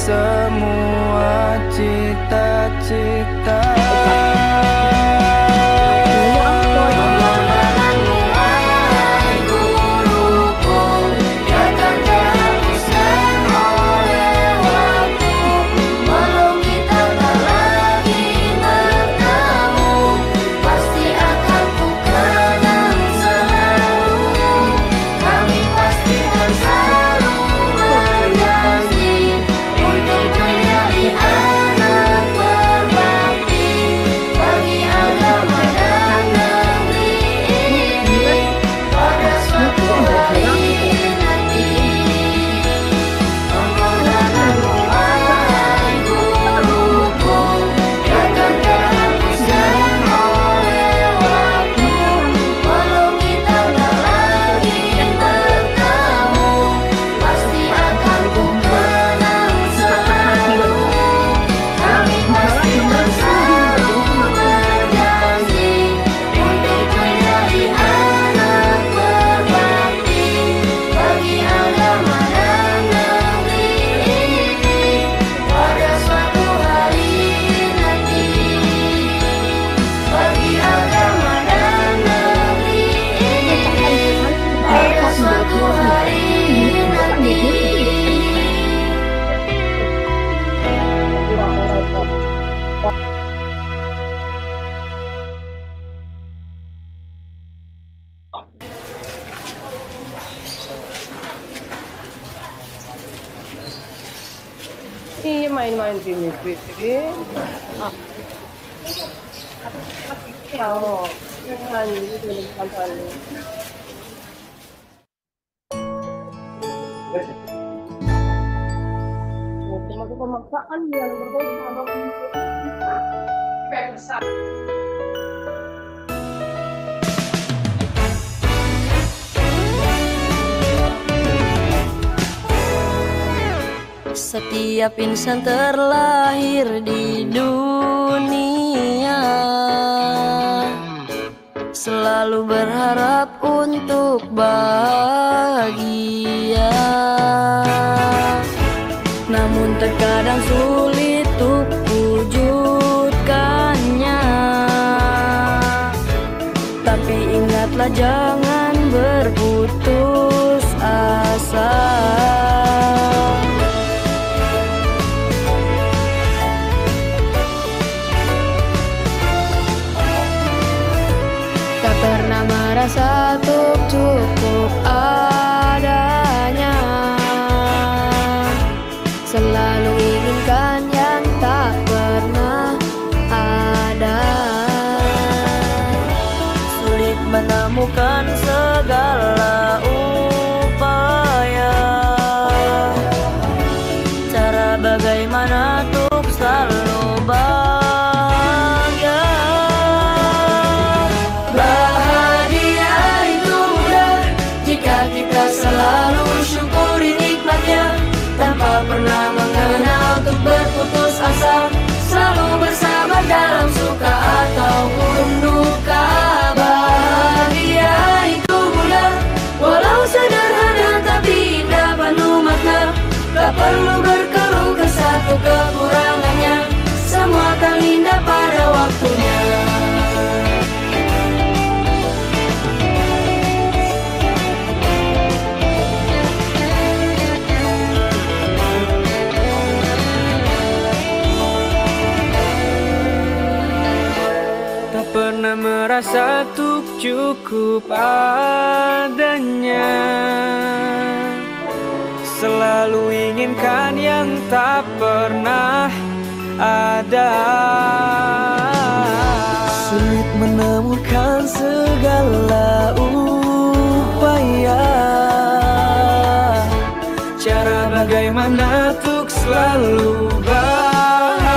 semua cita-cita. Iya main-main sini, ah, oh, kan itu kan. Cuma pemaksaan yang berbeda. Setiap insan terlahir di dunia selalu berharap untuk bahagia, namun terkadang sulit untuk wujudkannya. Tapi ingatlah jangan berputus asa. Pernah merasa cukup adanya, selalu inginkan yang tak pernah ada. Sulit menemukan segala upaya, cara bagaimana untuk selalu bahagia. Selalu syukuri nikmatnya, tanpa pernah mengenal untuk berputus asa. Selalu bersabar dalam suka ataupun duka. Bahagia itu mudah, walau sederhana tapi indah penuh makna. Tak perlu berkeluh ke satu kekurangannya, semua akan indah pada waktunya. Pernah merasa cukup adanya, selalu inginkan yang tak pernah ada. Sulit menemukan segala upaya, cara bagaimana untuk selalu bahagia.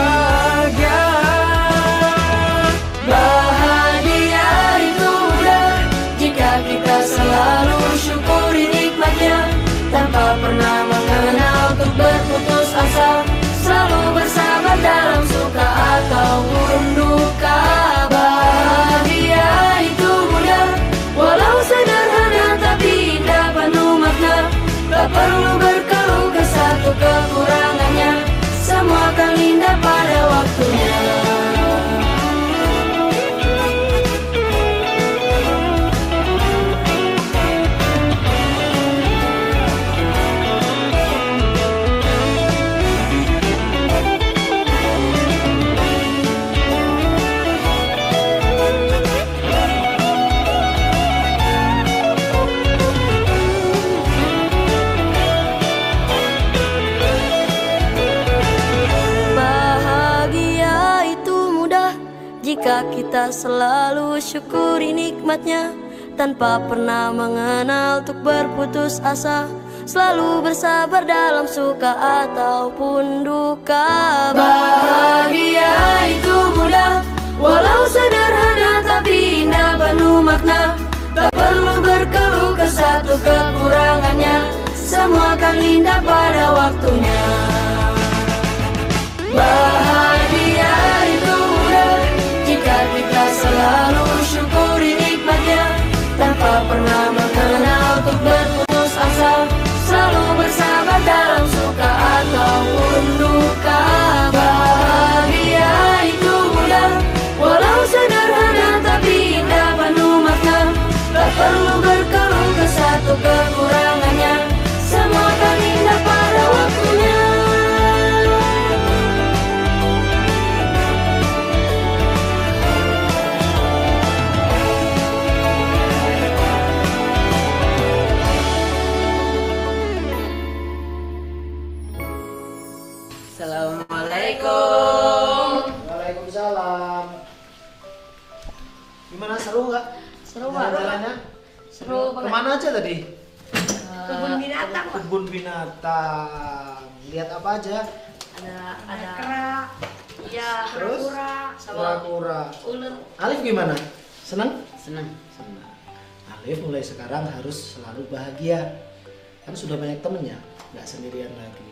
Bahagia itu mudah jika kita selalu syukuri nikmatnya, tanpa pernah mengenal untuk berputus asa. Selalu bersabar dalam suka ataupun duka. Bahagia itu mudah, walau sederhana tapi indah penuh makna. Tak perlu berkeluh ke satu kekurangannya, kita selalu syukuri nikmatnya, tanpa pernah mengenal untuk berputus asa, selalu bersabar dalam suka ataupun duka. Bahagia itu mudah, walau sederhana tapi indah penuh makna. Tak perlu berkeluh ke satu kekurangannya, semua akan indah pada waktunya. Bahagia itu mudah jika kita selalu syukuri nikmatnya, tanpa pernah mengenal untuk berputus asa, selalu bersabar dalam suka ataupun duka. Bahagia itu mudah, walau sederhana tapi indah penuh makna. Tak perlu berkeluh ke satu kekurangannya, semua akan indah pada waktunya. Assalamualaikum. Waalaikumsalam. Gimana, seru nggak? Seru banget. Jalan-jalannya? Seru banget. Kemana aja tadi? Kebun binatang, Pak. Kebun binatang. Lihat apa aja? Ada kera, ya, Terus? sama Kura-kura. ular. Alif gimana? Senang? Senang. Senang. Alif mulai sekarang harus selalu bahagia. Kan sudah banyak temennya, nggak sendirian lagi.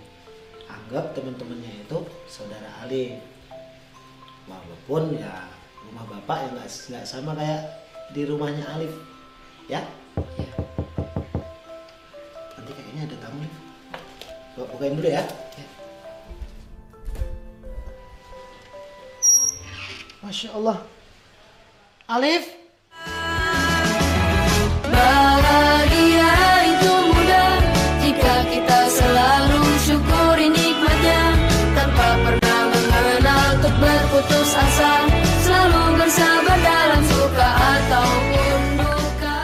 Anggap teman-temannya itu saudara Alif. Walaupun ya rumah bapak yang nggak sama kayak di rumahnya Alif, ya? Ya. Nanti kayaknya ada tamu nih. Bukain dulu ya. Ya. Masya Allah. Alif. Bahagia itu mudah jika kita selalu syukuri nikmatnya, tanpa pernah mengenal untuk berputus asa, selalu bersabar dalam suka ataupun duka.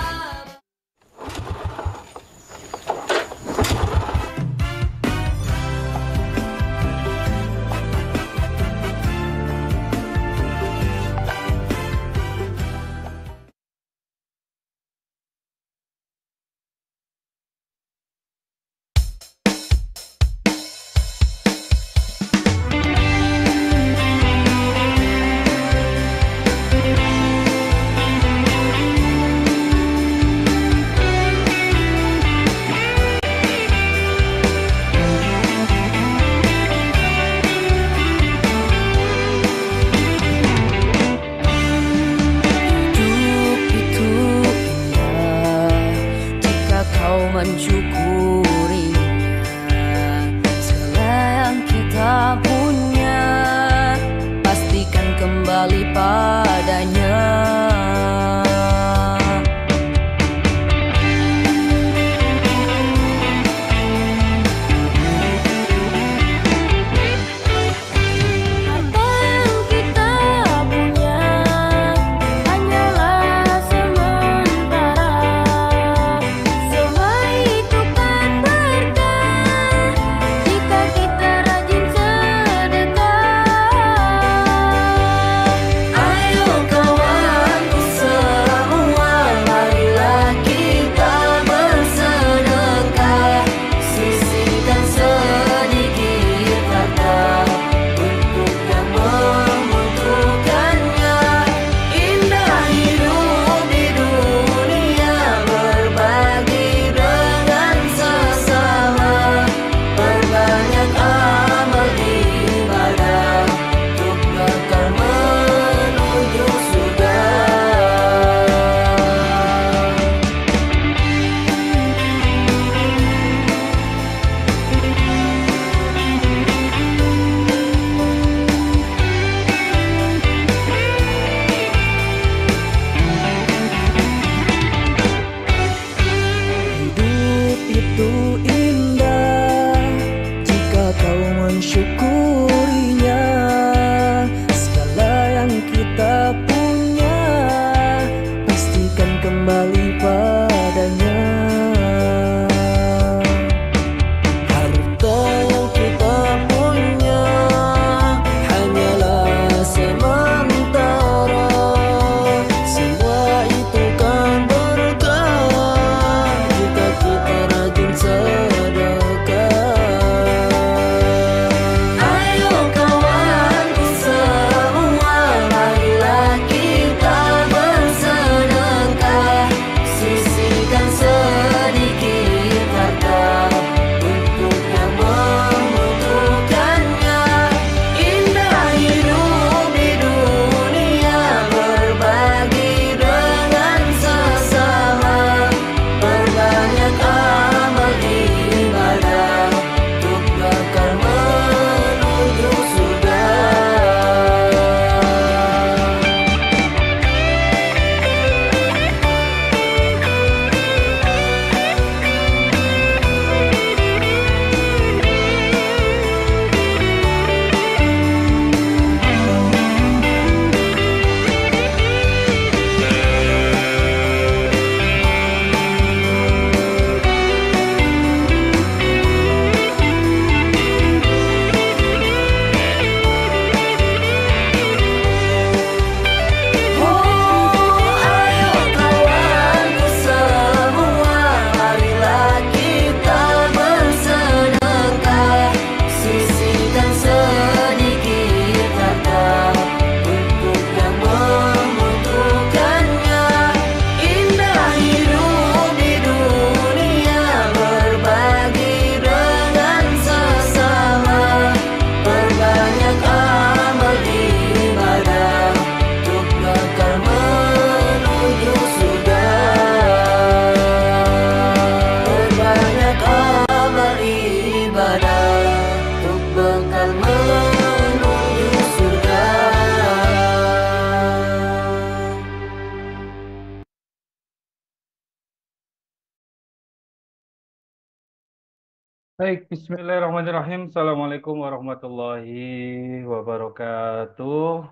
Baik, Bismillahirrahmanirrahim. Assalamualaikum warahmatullahi wabarakatuh.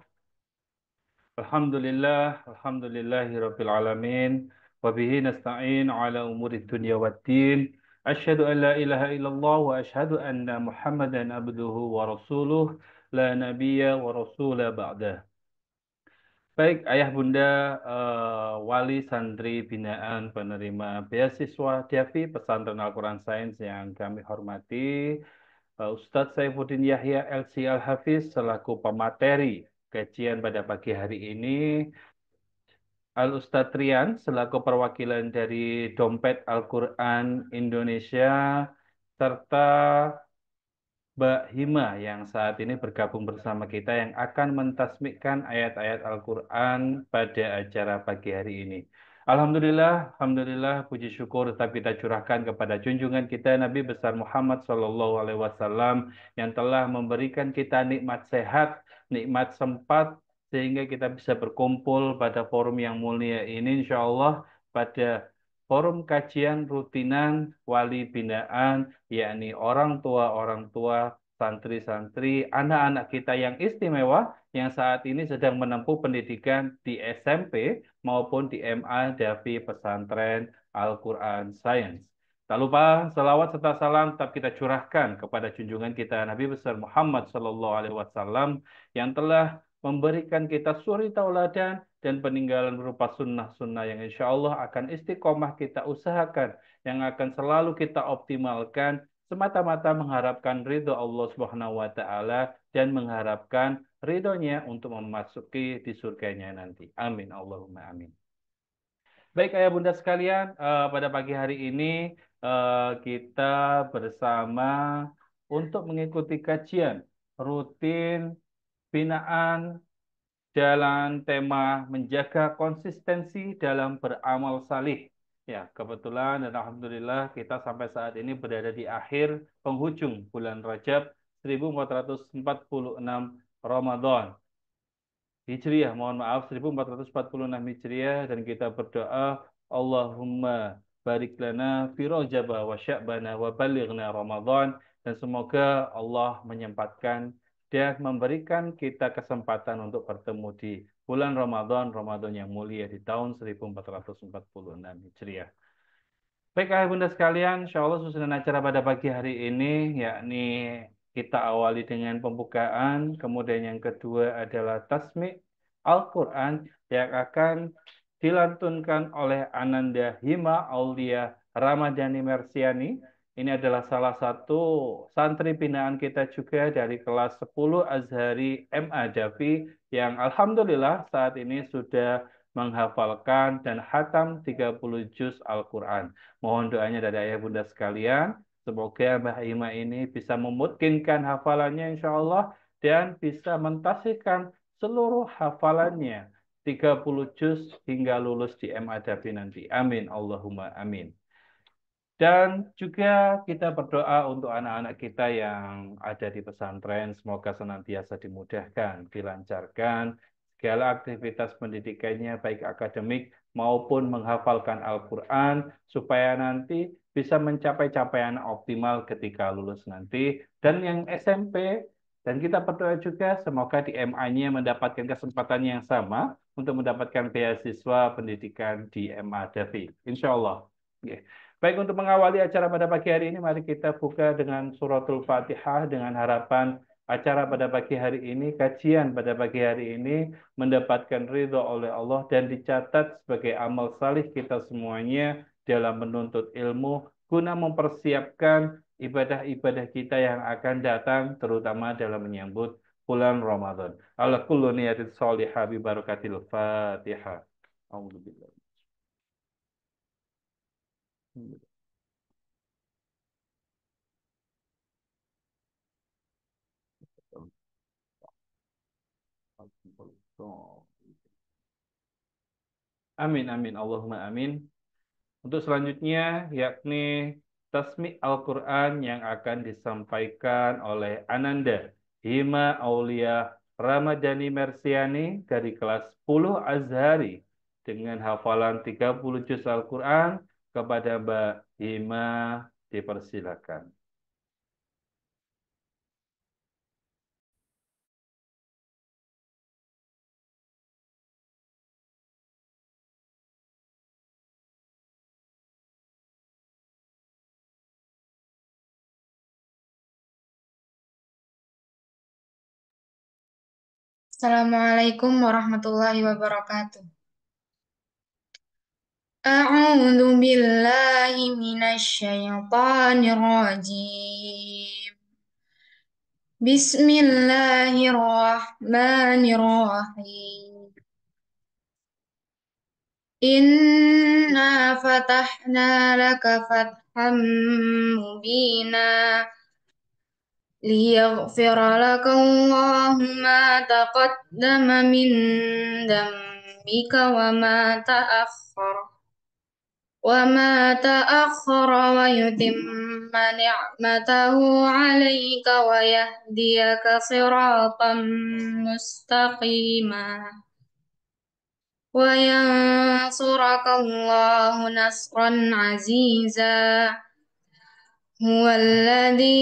Alhamdulillahi rabbil alamin. Wabihi nasta'in ala umuri dunya waddin. Asyhadu an la ilaha illallah wa asyhadu anna Muhammadan abduhu wa rasuluh. La nabiyya wa rasula ba'dah. Baik, ayah bunda, wali santri binaan penerima beasiswa Diafi Pesantren Al-Quran Sains yang kami hormati, Ustadz Saifuddin Yahya LC Al-Hafiz selaku pemateri kajian pada pagi hari ini, Al-Ustadz Rian selaku perwakilan dari Dompet Al-Quran Indonesia, serta Mbak Hima yang saat ini bergabung bersama kita yang akan mentasmikkan ayat-ayat Al-Quran pada acara pagi hari ini. Alhamdulillah, puji syukur tetap kita curahkan kepada junjungan kita Nabi besar Muhammad Sallallahu Alaihi Wasallam yang telah memberikan kita nikmat sehat, nikmat sempat, sehingga kita bisa berkumpul pada forum yang mulia ini, insya Allah pada forum kajian rutinan wali binaan, yakni orang tua, santri-santri, anak-anak kita yang istimewa yang saat ini sedang menempuh pendidikan di SMP maupun di MA Davi Pesantren Al-Quran Science. Tak lupa selawat serta salam tetap kita curahkan kepada junjungan kita Nabi besar Muhammad Sallallahu Alaihi Wasallam yang telah memberikan kita suri tauladan dan peninggalan berupa sunnah-sunnah yang insya Allah akan istiqomah kita usahakan, yang akan selalu kita optimalkan semata-mata mengharapkan ridho Allah Subhanahu wa taala dan mengharapkan ridhonya untuk memasuki di surganya nanti. Amin Allahumma amin. Baik ayah bunda sekalian, pada pagi hari ini kita bersama untuk mengikuti kajian rutin binaan dalam tema menjaga konsistensi dalam beramal salih. Ya, kebetulan dan alhamdulillah kita sampai saat ini berada di akhir penghujung bulan Rajab 1446 Ramadan. Hijriah, mohon maaf, 1446 Hijriah, dan kita berdoa, Allahumma barik lana fi Rajab wa Sya'bana wa balighna Ramadan, dan semoga Allah menyempatkan dan memberikan kita kesempatan untuk bertemu di bulan Ramadan, Ramadan yang mulia di tahun 1446 Hijriah. Baik, ayah bunda sekalian, insya Allah susunan acara pada pagi hari ini, yakni kita awali dengan pembukaan, kemudian yang kedua adalah tasmi' Al-Quran yang akan dilantunkan oleh Ananda Hima Aulia Ramadhani Mersiani. Ini adalah salah satu santri binaan kita juga dari kelas 10 Azhari MA Davi yang alhamdulillah saat ini sudah menghafalkan dan hatam 30 juz Al-Quran. Mohon doanya dari ayah bunda sekalian, semoga Mbah Ima ini bisa memutkinkan hafalannya insya Allah dan bisa mentasihkan seluruh hafalannya 30 juz hingga lulus di MA Davi nanti. Amin Allahumma amin. Dan juga kita berdoa untuk anak-anak kita yang ada di pesantren, semoga senantiasa dimudahkan, dilancarkan segala aktivitas pendidikannya, baik akademik maupun menghafalkan Al-Quran, supaya nanti bisa mencapai capaian optimal ketika lulus nanti. Dan yang SMP, dan kita berdoa juga semoga di MA-nya mendapatkan kesempatan yang sama untuk mendapatkan beasiswa pendidikan di MA Davi. Insya Allah. Okay. Baik, untuk mengawali acara pada pagi hari ini, mari kita buka dengan suratul Fatihah dengan harapan acara pada pagi hari ini, kajian pada pagi hari ini mendapatkan ridho oleh Allah dan dicatat sebagai amal salih kita semuanya dalam menuntut ilmu guna mempersiapkan ibadah-ibadah kita yang akan datang, terutama dalam menyambut bulan Ramadan. Ala kullu niyatin sholihah bi barakatil Fatihah. Alhamdulillah. Amin, amin, Allahumma amin. Untuk selanjutnya, yakni tasmi' Al-Quran yang akan disampaikan oleh Ananda Hima Aulia Ramadhani Mersiani dari kelas 10 Azhari dengan hafalan 30 juz Al-Quran. Kepada Mbak Hima, dipersilakan. Assalamualaikum warahmatullahi wabarakatuh. A'udzu billahi minasy syaithanir rajim. Bismillahirrahmanirrahim. Inna fatahna laka fatham mubina liyaghfira laka Allahu ma taqaddama min dhanbika wa ma ta'akhkhara wa yutimma ni'matahu 'alaika wa yahdiyaka siratan mustaqima wa yansuraka Allahu nasran 'aziza huwallazi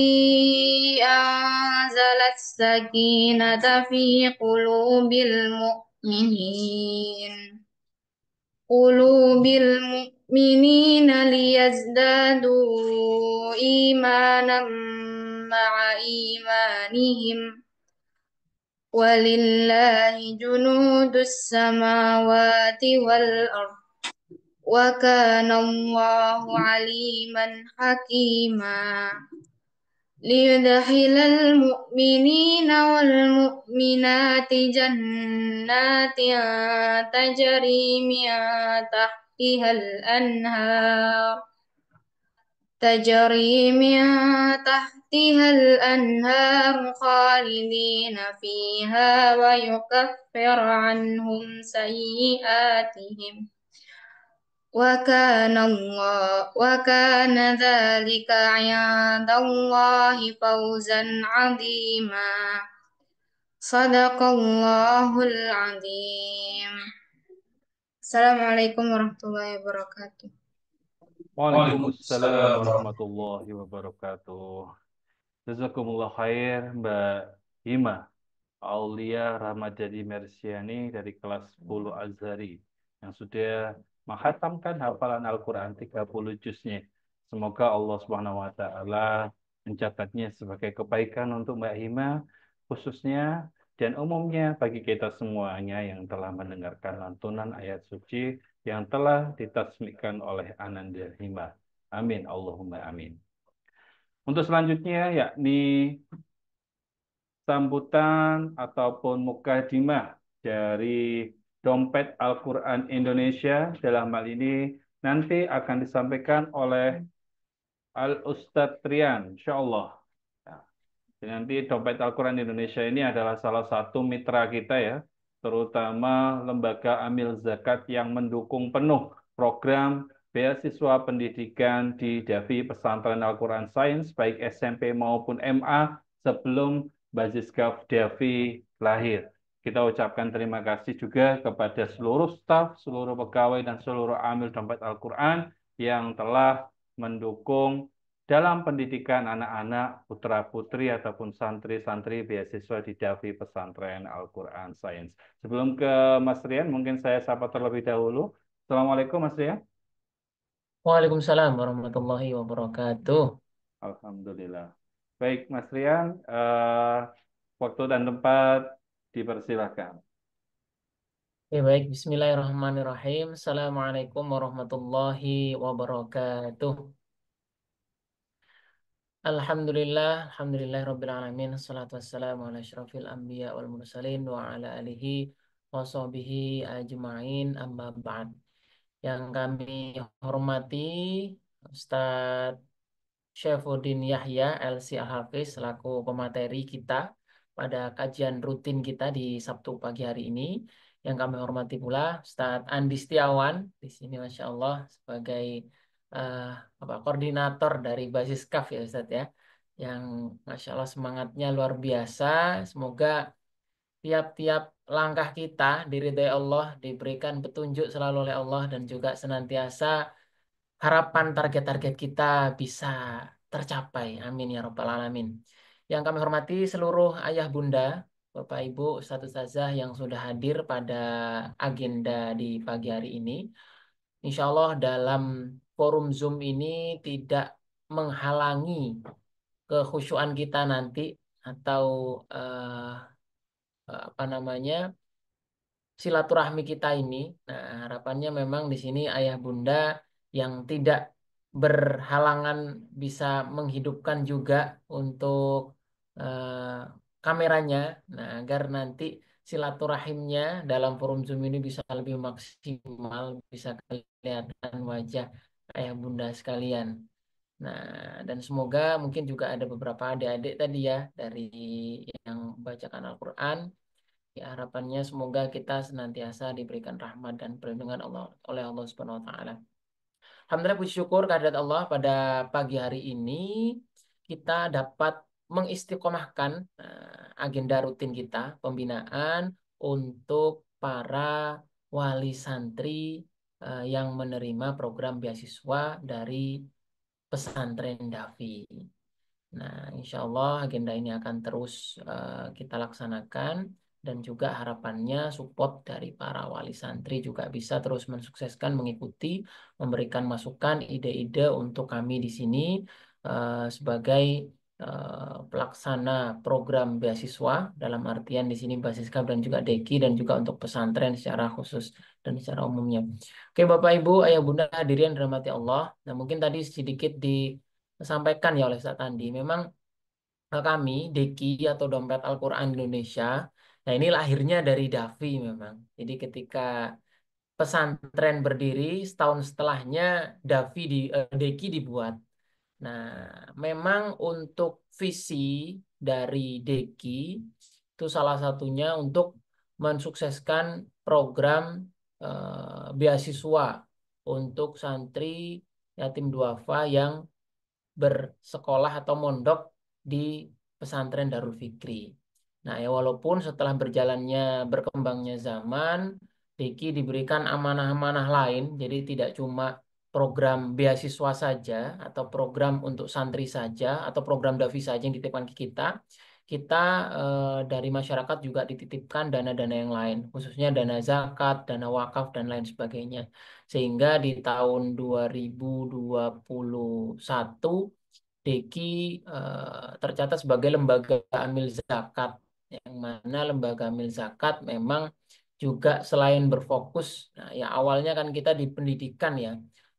anzala as-sakinata fi qulubil mu'minina liyazdadu imanan ma'a imanihim walillahi junudus samawati wal ard wa kana Allahu aliman hakima liyudkhilal mu'minina wal mu'minati jannatin tajri min tahtihal anhar khalidina fiha wa yukaffir anhum sayyi'atihim wa kana dzalika 'indallahi fawzan 'azima. Shadaqallahul 'azim. Assalamualaikum warahmatullahi wabarakatuh. Waalaikumsalam warahmatullahi wabarakatuh. Jazakumullah khair Mbak Hima Aulia Ramadhani Mersiani dari kelas 10 Azhari yang sudah menghatamkan hafalan Al-Quran 30 juznya. Semoga Allah Subhanahu wa taala mencatatnya sebagai kebaikan untuk Mbak Hima khususnya dan umumnya bagi kita semuanya yang telah mendengarkan lantunan ayat suci yang telah ditasmikan oleh Ananda Hima. Amin Allahumma amin. Untuk selanjutnya yakni sambutan ataupun mukadimah dari Dompet Al-Quran Indonesia dalam hal ini nanti akan disampaikan oleh Al-Ustadz Trian, insya Allah. Jadi nanti Dompet Al-Quran Indonesia ini adalah salah satu mitra kita ya, terutama lembaga amil zakat yang mendukung penuh program beasiswa pendidikan di Davi Pesantren Al-Quran Sains, baik SMP maupun MA sebelum Baziskaf Davi lahir. Kita ucapkan terima kasih juga kepada seluruh staf, seluruh pegawai, dan seluruh amil Dompet Al-Quran yang telah mendukung dalam pendidikan anak-anak, putra-putri, ataupun santri-santri beasiswa di Davi Pesantren Al-Quran Sains. Sebelum ke Mas Rian, mungkin saya sapa terlebih dahulu. Assalamualaikum Mas Rian. Waalaikumsalam warahmatullahi wabarakatuh. Alhamdulillah. Baik Mas Rian, waktu dan tempat dipersilahkan. Ya baik, Bismillahirrahmanirrahim. Assalamualaikum warahmatullahi wabarakatuh. Alhamdulillah Rabbil Alamin. Assalatu wassalamu ala asyrafil anbiya wal mursalin wa ala alihi wa sahbihi ajma'in amma ba'd. Yang kami hormati Ustadz Syaifuddin Yahya LC Al-Hafiz selaku pemateri kita pada kajian rutin kita di Sabtu pagi hari ini. Yang kami hormati pula Ustadz Andi Setiawan di sini, Masya Allah, sebagai koordinator dari Basis Kaf ya Ustadz ya, yang Masya Allah semangatnya luar biasa. Semoga tiap-tiap langkah kita diridhai Allah, diberikan petunjuk selalu oleh Allah, dan juga senantiasa harapan target-target kita bisa tercapai. Amin ya Rabbal Alamin. Yang kami hormati seluruh ayah bunda, Bapak Ibu, Ustadz Ustazah yang sudah hadir pada agenda di pagi hari ini. Insya Allah dalam forum Zoom ini tidak menghalangi kekhusyuan kita nanti atau apa namanya, silaturahmi kita ini. Nah, harapannya memang di sini ayah bunda yang tidak berhalangan bisa menghidupkan juga untuk kameranya. Nah, agar nanti silaturahimnya dalam forum Zoom ini bisa lebih maksimal, bisa kelihatan wajah ayah bunda sekalian. Nah, dan semoga mungkin juga ada beberapa adik-adik tadi ya dari yang membacakan Al-Quran. Ya, harapannya semoga kita senantiasa diberikan rahmat dan perlindungan Allah oleh Allah Subhanahu wa taala. Alhamdulillah, puji syukur kehadirat Allah, pada pagi hari ini kita dapat mengistiqomahkan agenda rutin kita pembinaan untuk para wali santri yang menerima program beasiswa dari pesantren Dafi. Nah, insya Allah agenda ini akan terus kita laksanakan, dan juga harapannya support dari para wali santri juga bisa terus mensukseskan, mengikuti, memberikan masukan, ide-ide untuk kami di sini sebagai pelaksana program beasiswa, dalam artian di sini Basiskap dan juga Deki, dan juga untuk pesantren secara khusus dan secara umumnya. Oke, Bapak Ibu, Ayah Bunda hadirin yang dirahmati Allah. Nah, mungkin tadi sedikit disampaikan ya oleh Ustaz Andi. Memang kami, Deki atau Dompet Al-Quran Indonesia, nah ini lahirnya dari Dafi memang. Jadi ketika pesantren berdiri, setahun setelahnya Deki dibuat. Nah, memang untuk visi dari Deki itu salah satunya untuk mensukseskan program beasiswa untuk santri yatim duafa yang bersekolah atau mondok di pesantren Darul Fikri. Nah, ya walaupun setelah berkembangnya zaman, Diki diberikan amanah-amanah lain, jadi tidak cuma program beasiswa saja atau program untuk santri saja atau program Davi saja yang dititipkan ke kita. Kita dari masyarakat juga dititipkan dana-dana yang lain, khususnya dana zakat, dana wakaf, dan lain sebagainya. Sehingga di tahun 2021 Deki tercatat sebagai lembaga amil zakat, yang mana lembaga amil zakat memang juga selain berfokus, nah ya awalnya kan kita di pendidikan ya,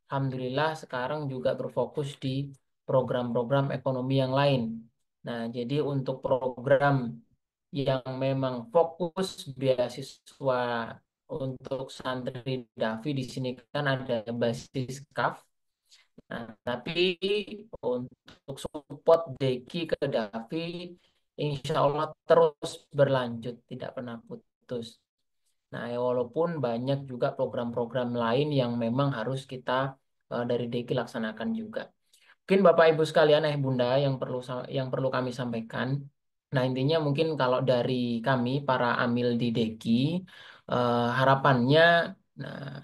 Alhamdulillah sekarang juga berfokus di program-program ekonomi yang lain. Nah, jadi untuk program yang memang fokus beasiswa untuk santri Dafi di sini kan ada basis KAF. Nah, tapi untuk support Deki ke Davi, insya Allah terus berlanjut, tidak pernah putus. Nah, ya walaupun banyak juga program-program lain yang memang harus kita dari Deki laksanakan juga. Mungkin Bapak Ibu sekalian, Bunda yang perlu kami sampaikan. Nah, intinya mungkin kalau dari kami para amil di Deki, harapannya, nah,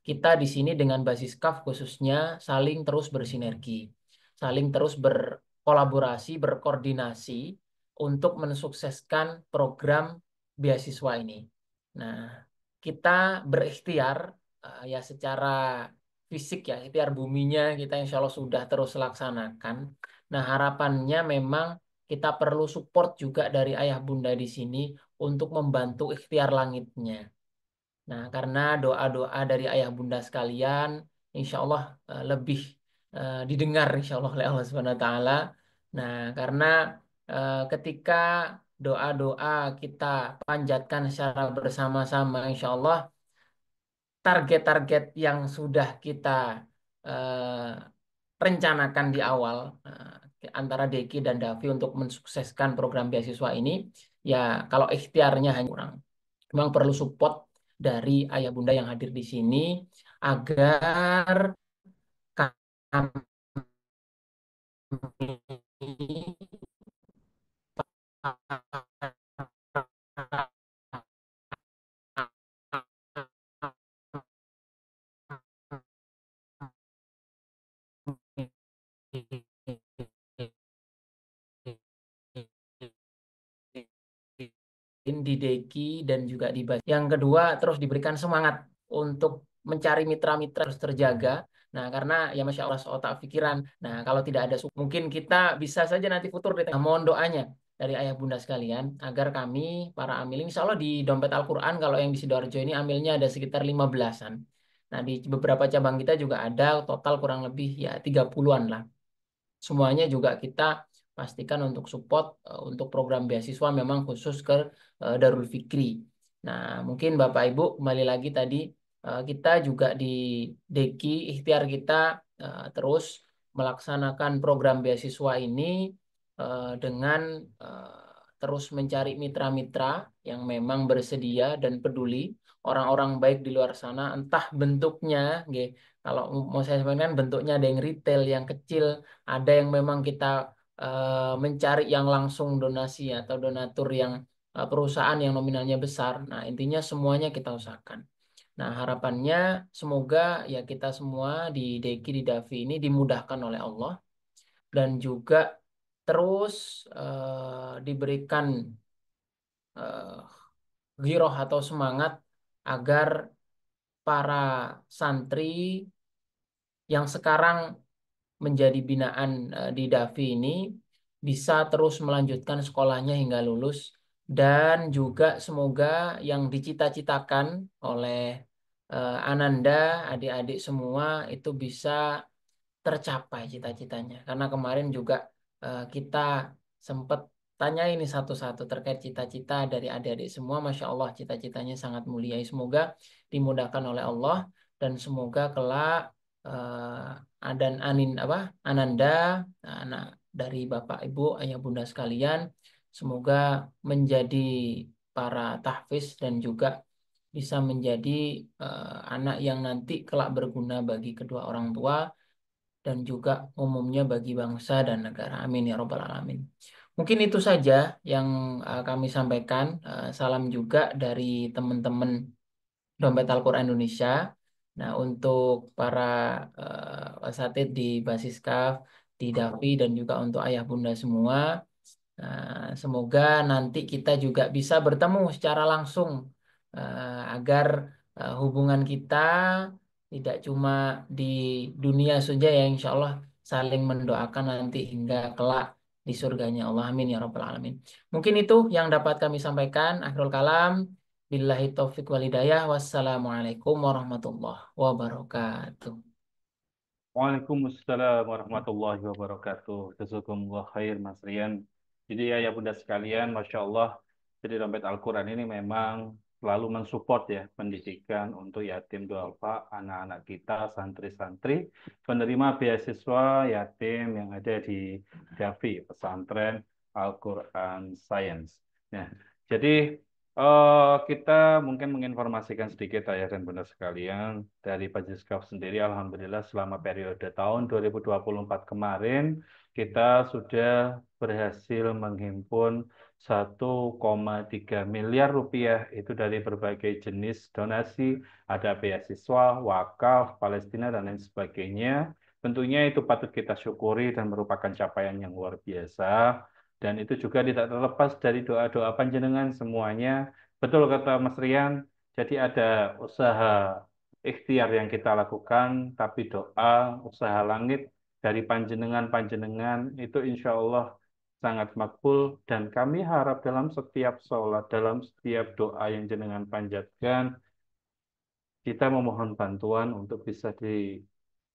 kita di sini dengan basis KAF khususnya saling terus bersinergi, saling terus berkolaborasi, berkoordinasi untuk mensukseskan program beasiswa ini. Nah, kita berikhtiar ya secara fisik ya, ikhtiar buminya kita insya Allah sudah terus laksanakan. Nah, harapannya memang kita perlu support juga dari ayah bunda di sini untuk membantu ikhtiar langitnya. Nah, karena doa-doa dari ayah bunda sekalian, insya Allah lebih didengar insya Allah oleh Allah Subhanahu Wa Taala. Nah, karena ketika doa-doa kita panjatkan secara bersama-sama, insya Allah target-target yang sudah kita eh, rencanakan di awal antara Deki dan Davi untuk mensukseskan program beasiswa ini, ya kalau ikhtiarnya hanya kurang. Memang perlu support dari ayah bunda yang hadir di sini agar kami di Deki dan juga di Bas. Yang kedua, terus diberikan semangat untuk mencari mitra-mitra harus terjaga. Nah, karena ya Masya Allah otak pikiran. Nah, kalau tidak ada mungkin kita bisa saja nanti futur di tengah. Mohon doanya dari ayah bunda sekalian agar kami para amil, insya Allah di dompet Al-Quran kalau yang di Sidoarjo ini amilnya ada sekitar 15-an. Nah di beberapa cabang kita juga ada total kurang lebih ya 30-an lah. Semuanya juga kita pastikan untuk support untuk program beasiswa memang khusus ke Darul Fikri. Nah, mungkin Bapak Ibu kembali lagi tadi kita juga di Deki ikhtiar kita terus melaksanakan program beasiswa ini dengan terus mencari mitra-mitra yang memang bersedia dan peduli, orang-orang baik di luar sana, entah bentuknya, nggih, kalau mau saya sampaikan bentuknya ada yang retail, yang kecil, ada yang memang kita mencari yang langsung donasi atau donatur yang perusahaan yang nominalnya besar. Nah, intinya semuanya kita usahakan. Nah, harapannya semoga ya kita semua di Deki di Davi ini dimudahkan oleh Allah dan juga terus diberikan eh, giroh atau semangat agar para santri yang sekarang menjadi binaan di Davi ini bisa terus melanjutkan sekolahnya hingga lulus dan juga semoga yang dicita-citakan oleh Ananda, adik-adik semua itu bisa tercapai cita-citanya. Karena kemarin juga kita sempat tanya ini satu-satu terkait cita-cita dari adik-adik semua. Masya Allah cita-citanya sangat mulia. Semoga dimudahkan oleh Allah dan semoga kelak dan Ananda, anak dari Bapak Ibu, Ayah Bunda sekalian, semoga menjadi para tahfiz dan juga bisa menjadi anak yang nanti kelak berguna bagi kedua orang tua dan juga umumnya bagi bangsa dan negara. Amin ya Robbal Alamin. Mungkin itu saja yang kami sampaikan. Salam juga dari teman-teman Dompet Al-Quran Indonesia. Nah, untuk para wasatid di Basiskaf, di Davi, dan juga untuk ayah bunda semua, semoga nanti kita juga bisa bertemu secara langsung agar hubungan kita tidak cuma di dunia saja ya, insya Allah saling mendoakan nanti hingga kelak di surganya Allah. Amin ya Rabbal Alamin. Mungkin itu yang dapat kami sampaikan. Akhirul kalam. Billahi taufik walhidayah. Wassalamualaikum warahmatullahi wabarakatuh. Waalaikumsalam warahmatullahi wabarakatuh. Jazakumullah khair Mas Rian. Jadi ya bunda sekalian, Masya Allah, jadi dompet Al-Quran ini memang selalu mensupport ya pendidikan untuk yatim duafa, anak-anak kita, santri-santri, penerima beasiswa yatim yang ada di Davi, pesantren Al-Quran Science. Nah, jadi kita mungkin menginformasikan sedikit ayah dan bunda sekalian dari Bajiskaf sendiri. Alhamdulillah selama periode tahun 2024 kemarin kita sudah berhasil menghimpun 1,3 miliar rupiah itu dari berbagai jenis donasi, ada beasiswa, wakaf, Palestina dan lain sebagainya. Tentunya itu patut kita syukuri dan merupakan capaian yang luar biasa. Dan itu juga tidak terlepas dari doa-doa panjenengan semuanya. Betul kata Mas Rian, jadi ada usaha ikhtiar yang kita lakukan, tapi doa, usaha langit dari panjenengan-panjenengan itu insya Allah sangat makbul dan kami harap dalam setiap sholat, dalam setiap doa yang jenengan panjatkan, kita memohon bantuan untuk bisa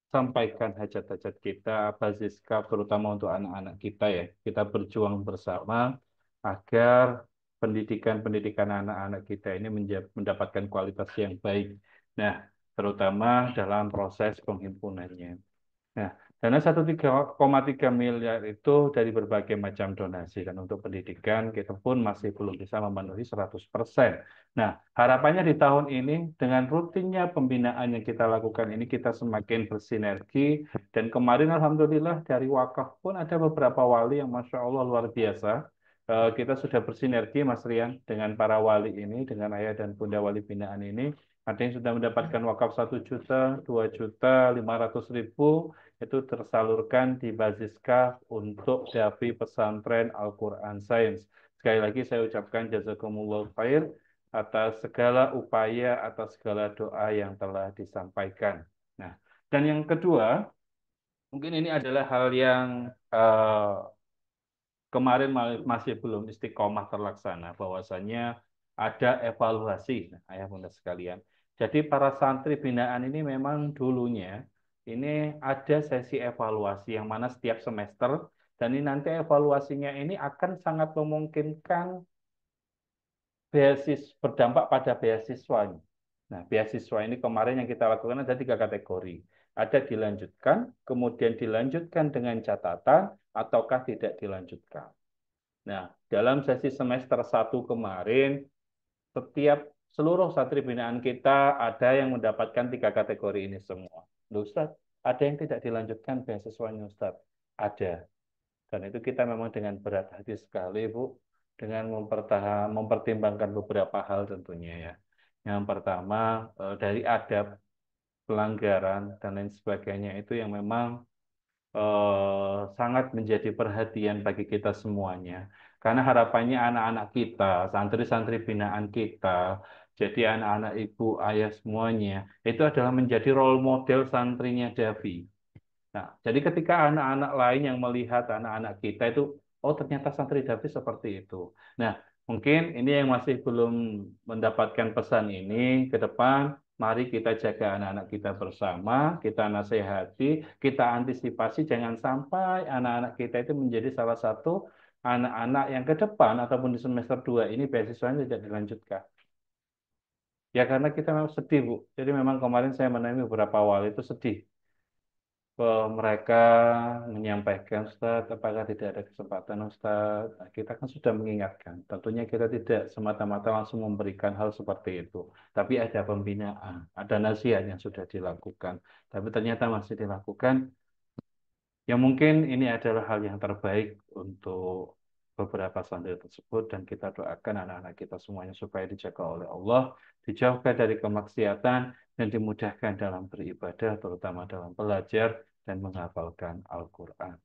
sampaikan hajat-hajat kita, Baziska, terutama untuk anak-anak kita ya. Kita berjuang bersama agar pendidikan-pendidikan anak-anak kita ini mendapatkan kualitas yang baik. Nah, terutama dalam proses penghimpunannya. Nah, dana 1,3 miliar itu dari berbagai macam donasi dan untuk pendidikan kita pun masih belum bisa memenuhi 100%. Nah, harapannya di tahun ini dengan rutinnya pembinaan yang kita lakukan ini kita semakin bersinergi dan kemarin alhamdulillah dari wakaf pun ada beberapa wali yang Masya Allah luar biasa. Kita sudah bersinergi Mas Rian dengan para wali ini, dengan ayah dan bunda wali binaan ini. Ada yang sudah mendapatkan wakaf 1 juta, 2.500.000 itu tersalurkan di Basiska untuk Davi Pesantren Al-Quran Science. Sekali lagi saya ucapkan jazakumullah khair atas segala upaya, atas segala doa yang telah disampaikan. Nah, dan yang kedua, mungkin ini adalah hal yang kemarin masih belum istiqomah terlaksana, bahwasanya ada evaluasi, nah, ayah bunda sekalian. Jadi para santri binaan ini memang dulunya ini ada sesi evaluasi yang mana setiap semester, dan ini nanti evaluasinya ini akan sangat memungkinkan berdampak pada beasiswanya. Nah, beasiswa ini kemarin yang kita lakukan ada 3 kategori. Ada dilanjutkan, kemudian dilanjutkan dengan catatan, ataukah tidak dilanjutkan. Nah, dalam sesi semester 1 kemarin, seluruh santri binaan kita ada yang mendapatkan 3 kategori ini semua. Loh, Ustaz, ada yang tidak dilanjutkan beasiswanya, Ustaz? Ada. Dan itu kita memang dengan berat hati sekali, Bu, dengan mempertimbangkan beberapa hal tentunya ya. Yang pertama, dari adab, pelanggaran, dan lain sebagainya itu yang memang sangat menjadi perhatian bagi kita semuanya. Karena harapannya anak-anak kita, santri-santri binaan kita, jadi anak-anak ibu, ayah semuanya, itu adalah menjadi role model santrinya Davi. Nah, jadi ketika anak-anak lain yang melihat anak-anak kita itu, oh ternyata santri Davi seperti itu. Nah, mungkin ini yang masih belum mendapatkan pesan ini, ke depan mari kita jaga anak-anak kita bersama, kita nasihati, kita antisipasi jangan sampai anak-anak kita itu menjadi salah satu anak-anak yang ke depan ataupun di semester 2 ini beasiswanya tidak dilanjutkan. Ya karena kita memang sedih, Bu. Jadi memang kemarin saya menemui beberapa wali itu sedih. Mereka menyampaikan, Ustaz, apakah tidak ada kesempatan, Ustaz? Nah, kita kan sudah mengingatkan. Tentunya kita tidak semata-mata langsung memberikan hal seperti itu. Tapi ada pembinaan, ada nasihat yang sudah dilakukan. Tapi ternyata masih dilakukan. Ya mungkin ini adalah hal yang terbaik untuk beberapa santri tersebut, dan kita doakan anak-anak kita semuanya supaya dijaga oleh Allah, dijauhkan dari kemaksiatan, dan dimudahkan dalam beribadah, terutama dalam belajar dan menghafalkan Al-Quran.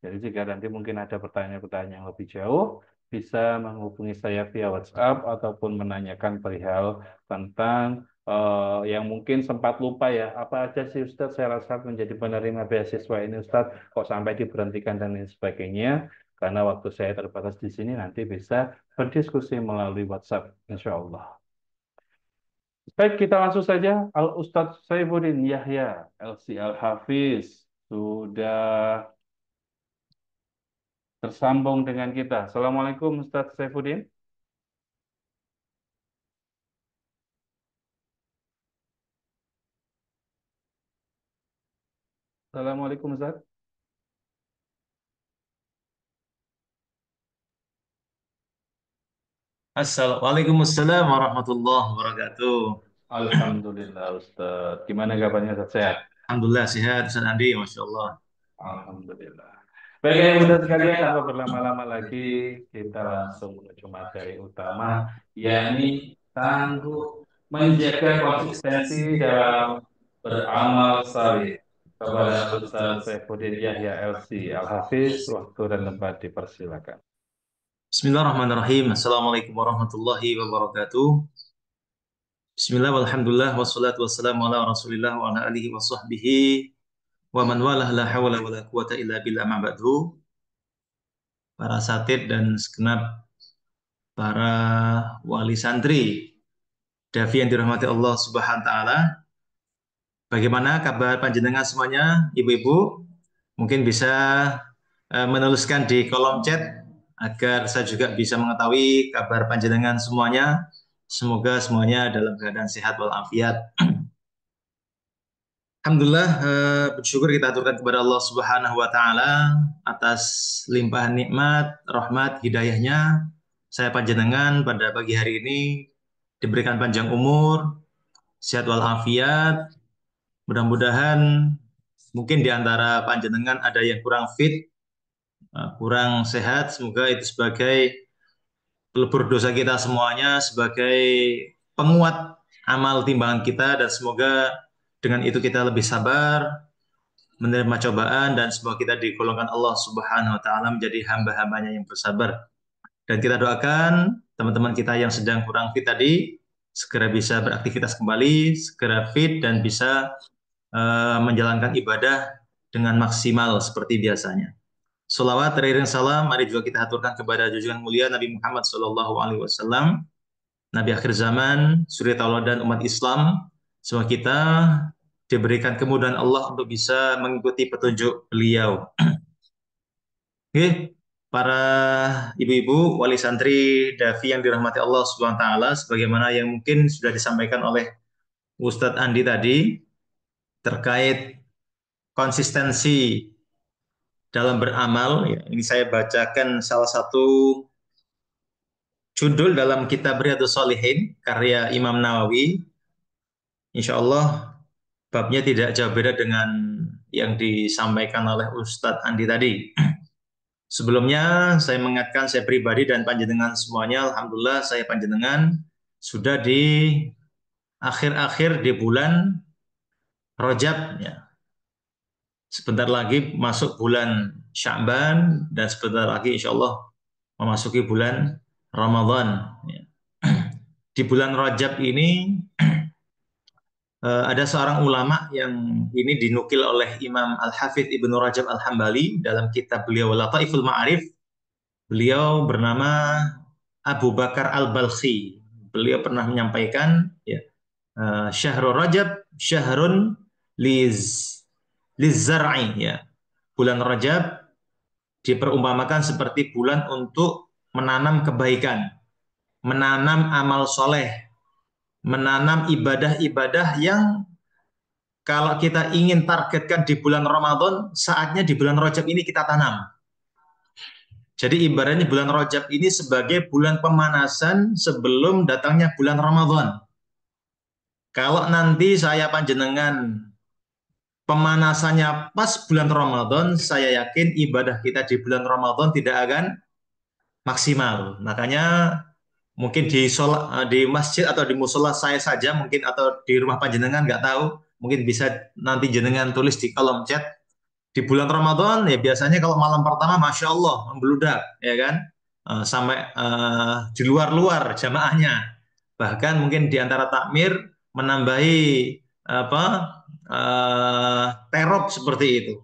Jadi jika nanti mungkin ada pertanyaan-pertanyaan yang lebih jauh, bisa menghubungi saya via WhatsApp ataupun menanyakan perihal tentang yang mungkin sempat lupa ya, apa aja sih Ustadz saya rasa menjadi penerima beasiswa ini Ustadz, kok sampai diberhentikan dan lain sebagainya. Karena waktu saya terbatas di sini, nanti bisa berdiskusi melalui WhatsApp, insya Allah. Baik, kita langsung saja. Al-Ustadz Saifuddin Yahya, LC Al-Hafiz, sudah tersambung dengan kita. Assalamualaikum Ustadz Saifuddin. Assalamualaikum Ustadz. Waalaikumsalam warahmatullahi wabarakatuh. Alhamdulillah Ustadz. Gimana kabarnya Ustadz? Sehat? Alhamdulillah sehat, Ustaz Andi, Masya Allah. Alhamdulillah. Baik ya Bunda sekalian, tanpa berlama-lama lagi, kita langsung menuju materi utama, yakni sanggup menjaga konsistensi dalam beramal saleh. Kepada Ustaz Saifuddin Yahya LC Al-Hafiz, waktu dan tempat dipersilakan. Bismillahirrahmanirrahim. Assalamualaikum warahmatullahi wabarakatuh. Bismillah, walhamdulillah, wassalatu wassalamu ala rasulillah wa ala alihi wa sahbihi wa man walah la hawla wa la quwata illa billah ma ba'du. Para satid dan segenap para wali santri Davi yang dirahmati Allah Subhanahu wa taala. Bagaimana kabar panjenengan semuanya, ibu-ibu? Mungkin bisa menuliskan di kolom chat agar saya juga bisa mengetahui kabar panjenengan semuanya. Semoga semuanya dalam keadaan sehat walafiat. Alhamdulillah, bersyukur kita aturkan kepada Allah Subhanahu wa taala atas limpahan nikmat, rahmat, hidayahnya. Saya panjenengan pada pagi hari ini diberikan panjang umur, sehat walafiat. Mudah-mudahan mungkin di antara panjenengan ada yang kurang fit, kurang sehat. Semoga itu sebagai pelebur dosa kita semuanya, sebagai penguat amal timbangan kita, dan semoga dengan itu kita lebih sabar menerima cobaan, dan semoga kita digolongkan Allah Subhanahu wa taala menjadi hamba-hambanya yang bersabar. Dan kita doakan teman-teman kita yang sedang kurang fit tadi segera bisa beraktivitas kembali, segera fit dan bisa menjalankan ibadah dengan maksimal seperti biasanya. Salawat teriring salam, mari juga kita aturkan kepada junjungan mulia Nabi Muhammad SAW, Nabi akhir zaman, suri tauladan umat Islam. Semoga kita diberikan kemudahan Allah untuk bisa mengikuti petunjuk beliau. Oke, para ibu-ibu, wali santri, dafi yang dirahmati Allah Subhanahu wa taala, sebagaimana yang mungkin sudah disampaikan oleh Ustadz Andi tadi terkait konsistensi dalam beramal, ya. Ini saya bacakan salah satu judul dalam kitab Riyadhus Shalihin karya Imam Nawawi. Insya Allah babnya tidak jauh beda dengan yang disampaikan oleh Ustadz Andi tadi. Sebelumnya saya mengingatkan saya pribadi dan panjenengan semuanya, alhamdulillah saya panjenengan sudah di akhir-akhir di bulan Rajab, ya. Sebentar lagi masuk bulan Sya'ban dan sebentar lagi insya Allah memasuki bulan Ramadan. Ya. Di bulan Rajab ini ada seorang ulama yang ini dinukil oleh Imam Al-Hafidh Ibnu Rajab Al-Hambali dalam kitab beliau Lataiful Ma'arif. Beliau bernama Abu Bakar Al-Balkhi. Beliau pernah menyampaikan, ya, Syahrul Rajab syahrun lizzar'i, ya. Bulan Rajab diperumpamakan seperti bulan untuk menanam kebaikan, menanam amal soleh, menanam ibadah-ibadah yang kalau kita ingin targetkan di bulan Ramadan, saatnya di bulan Rajab ini kita tanam. Jadi ibaratnya bulan Rajab ini sebagai bulan pemanasan sebelum datangnya bulan Ramadan. Kalau nanti saya panjenengan pemanasannya pas bulan Ramadan, saya yakin ibadah kita di bulan Ramadan tidak akan maksimal. Makanya mungkin di masjid atau di musola saya saja mungkin, atau di rumah panjenengan nggak tahu, mungkin bisa nanti jenengan tulis di kolom chat. Di bulan Ramadan ya biasanya kalau malam pertama Masya Allah membludak, ya kan, sampai di luar-luar jamaahnya, bahkan mungkin di antara takmir menambahi apa terop seperti itu.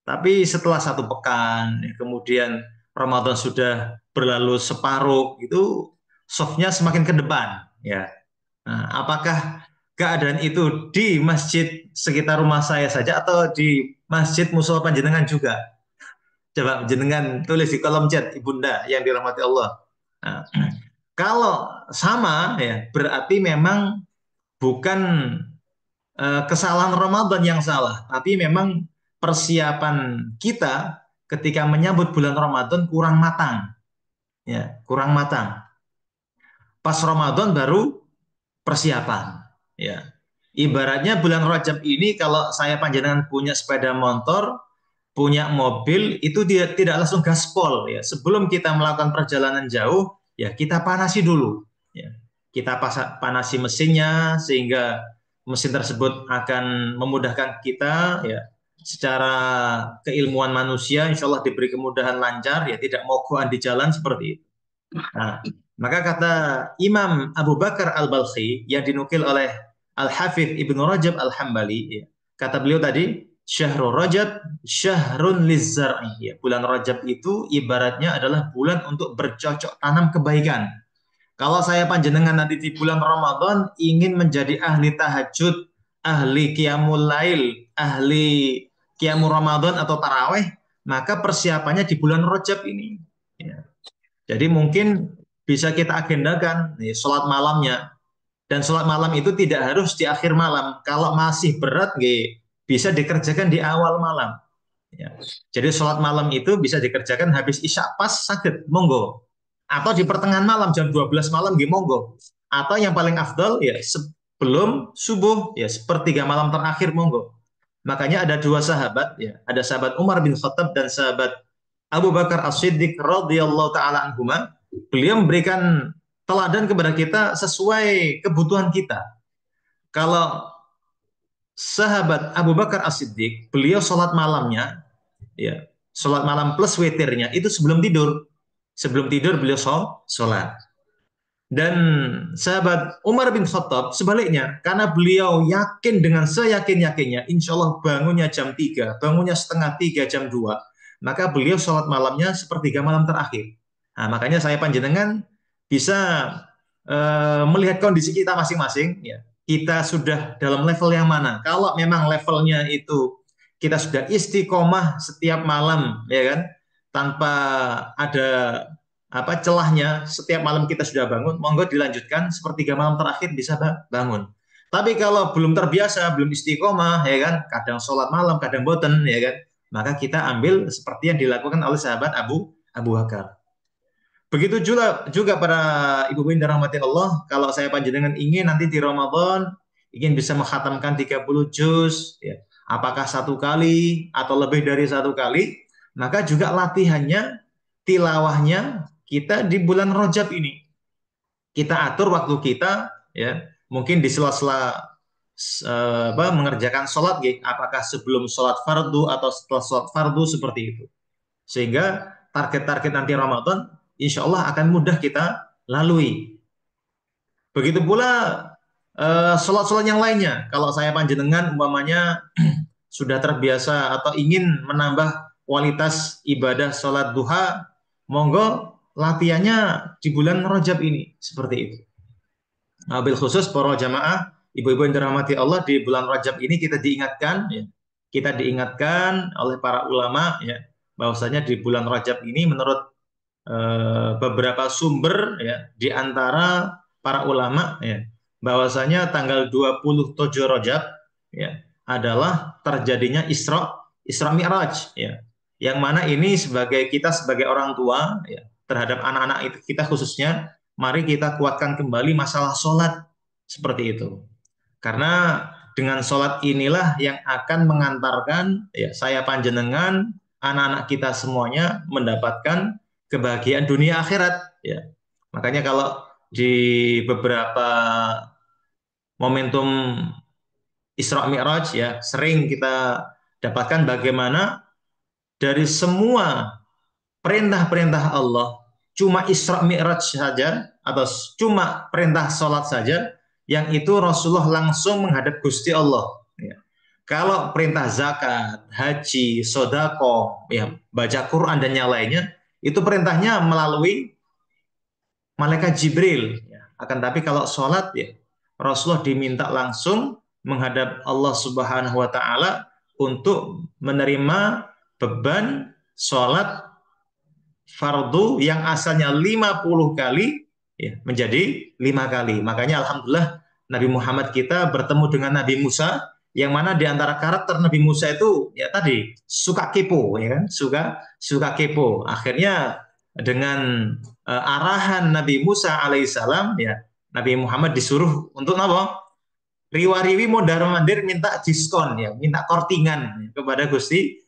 Tapi setelah satu pekan, kemudian Ramadan sudah berlalu separuh, itu softnya semakin ke depan, ya. Nah, apakah keadaan itu di masjid sekitar rumah saya saja atau di masjid musola panjenengan juga? Coba jenengan tulis di kolom chat, Ibunda yang dirahmati Allah. Nah, kalau sama, ya berarti memang bukan kesalahan Ramadan yang salah, tapi memang persiapan kita ketika menyambut bulan Ramadan kurang matang, ya, kurang matang. Pas Ramadan baru persiapan, ya. Ibaratnya bulan Rajab ini kalau saya panjenengan punya sepeda motor, punya mobil, itu dia tidak langsung gaspol, ya. Sebelum kita melakukan perjalanan jauh, ya kita panasi dulu, ya. Kita panasi mesinnya sehingga mesin tersebut akan memudahkan kita, ya. Secara keilmuan manusia, insya Allah diberi kemudahan lancar, ya tidak mogokan di jalan seperti itu. Nah, maka kata Imam Abu Bakar Al-Balkhi yang dinukil oleh Al-Hafidh Ibnu Rajab Al-Hambali, ya, kata beliau tadi, Syahrul Rajab syahrun lizzar'i, ya, bulan Rajab itu ibaratnya adalah bulan untuk bercocok tanam kebaikan. Kalau saya panjenengan nanti di bulan Ramadan ingin menjadi ahli tahajud, ahli qiyamul lail, ahli qiyamul Ramadan atau taraweh, maka persiapannya di bulan Rajab ini, ya. Jadi mungkin bisa kita agendakan nih, sholat malamnya. Dan sholat malam itu tidak harus di akhir malam. Kalau masih berat, bisa dikerjakan di awal malam. Ya. Jadi sholat malam itu bisa dikerjakan habis isya pas sakit, monggo. Atau di pertengahan malam jam 12 malam, monggo. Atau yang paling afdal ya sebelum subuh, ya sepertiga malam terakhir, monggo. Makanya ada dua sahabat, ya, ada sahabat Umar bin Khattab dan sahabat Abu Bakar As-Siddiq radhiyallahu taala anhuma. Beliau memberikan teladan kepada kita sesuai kebutuhan kita. Kalau sahabat Abu Bakar As-Siddiq, beliau sholat malamnya, ya, sholat malam plus witirnya itu sebelum tidur. Sebelum tidur beliau sholat. Dan sahabat Umar bin Khattab sebaliknya, karena beliau yakin dengan seyakin-yakinnya, insya Allah bangunnya jam 3, bangunnya setengah 3, jam 2. maka beliau sholat malamnya sepertiga malam terakhir. Nah, makanya saya panjenengan bisa melihat kondisi kita masing-masing, ya. Kita sudah dalam level yang mana? Kalau memang levelnya itu kita sudah istiqomah setiap malam, ya kan, tanpa ada celahnya, setiap malam kita sudah bangun, monggo dilanjutkan sepertiga malam terakhir bisa bangun. Tapi kalau belum terbiasa, belum istiqomah, ya kan, kadang sholat malam, kadang boten, ya kan, maka kita ambil seperti yang dilakukan oleh sahabat Abu Bakar. Begitu juga para ibu-ibu yang dirahmati Allah, kalau saya panjenengan ingin nanti di Ramadan ingin bisa menghatamkan 30 juz, ya, apakah satu kali atau lebih dari satu kali, maka juga latihannya, tilawahnya kita di bulan Rajab ini. Kita atur waktu kita, ya, mungkin di sela-sela mengerjakan sholat, ya, apakah sebelum sholat fardu atau setelah sholat fardu, seperti itu. Sehingga target-target nanti Ramadan insya Allah akan mudah kita lalui. Begitu pula sholat-sholat yang lainnya. Kalau saya panjenengan umpamanya sudah terbiasa atau ingin menambah kualitas ibadah sholat duha, monggo latihannya di bulan Rajab ini, seperti itu. Nah, bil khusus para jamaah, ibu-ibu yang dirahmati Allah, di bulan Rajab ini kita diingatkan, ya, kita diingatkan oleh para ulama, ya, bahwasanya di bulan Rajab ini menurut beberapa sumber, ya, di antara para ulama, ya, bahwasanya tanggal 27 Rajab, ya, adalah terjadinya Isra Mi'raj, ya. Yang mana ini kita sebagai orang tua, ya, terhadap anak-anak kita khususnya, mari kita kuatkan kembali masalah sholat, seperti itu. Karena dengan sholat inilah yang akan mengantarkan, ya, saya panjenengan, anak-anak kita semuanya mendapatkan kebahagiaan dunia akhirat, ya. Makanya kalau di beberapa momentum Isra Mi'raj, ya, sering kita dapatkan bagaimana dari semua perintah-perintah Allah, cuma Isra Mi'raj saja atau cuma perintah sholat saja yang itu Rasulullah langsung menghadap Gusti Allah, ya. Kalau perintah zakat, haji, sodako, ya, baca Quran dan yang lainnya, itu perintahnya melalui malaikat Jibril, ya. Akan tapi kalau sholat, ya, Rasulullah diminta langsung menghadap Allah Subhanahu wa Ta'ala untuk menerima beban sholat fardu yang asalnya 50 kali, ya, menjadi 5 kali. Makanya alhamdulillah Nabi Muhammad kita bertemu dengan Nabi Musa, yang mana di antara karakter Nabi Musa itu, ya, tadi suka kepo, ya kan, suka kepo. Akhirnya dengan arahan Nabi Musa alaihissalam, ya, Nabi Muhammad disuruh untuk apa? Riwa-riwi mondar-mandir minta diskon, ya, minta kortingan kepada Gusti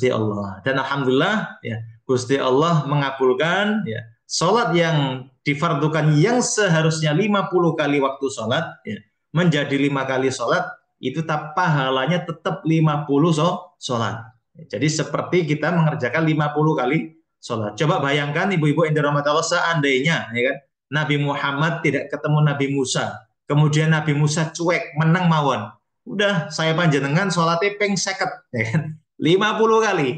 Allah. Dan alhamdulillah, ya, Gusti Allah mengabulkan, ya, sholat yang difardukan yang seharusnya 50 kali waktu sholat, ya, menjadi 5 kali sholat, itu pahalanya tetap 50 sholat. Jadi seperti kita mengerjakan 50 kali sholat. Coba bayangkan ibu-ibu yang dirahmati Allah, seandainya, ya kan, Nabi Muhammad tidak ketemu Nabi Musa, kemudian Nabi Musa cuek, menang mawon, udah saya panjenengan sholatnya ping 50, ya kan, 50 kali,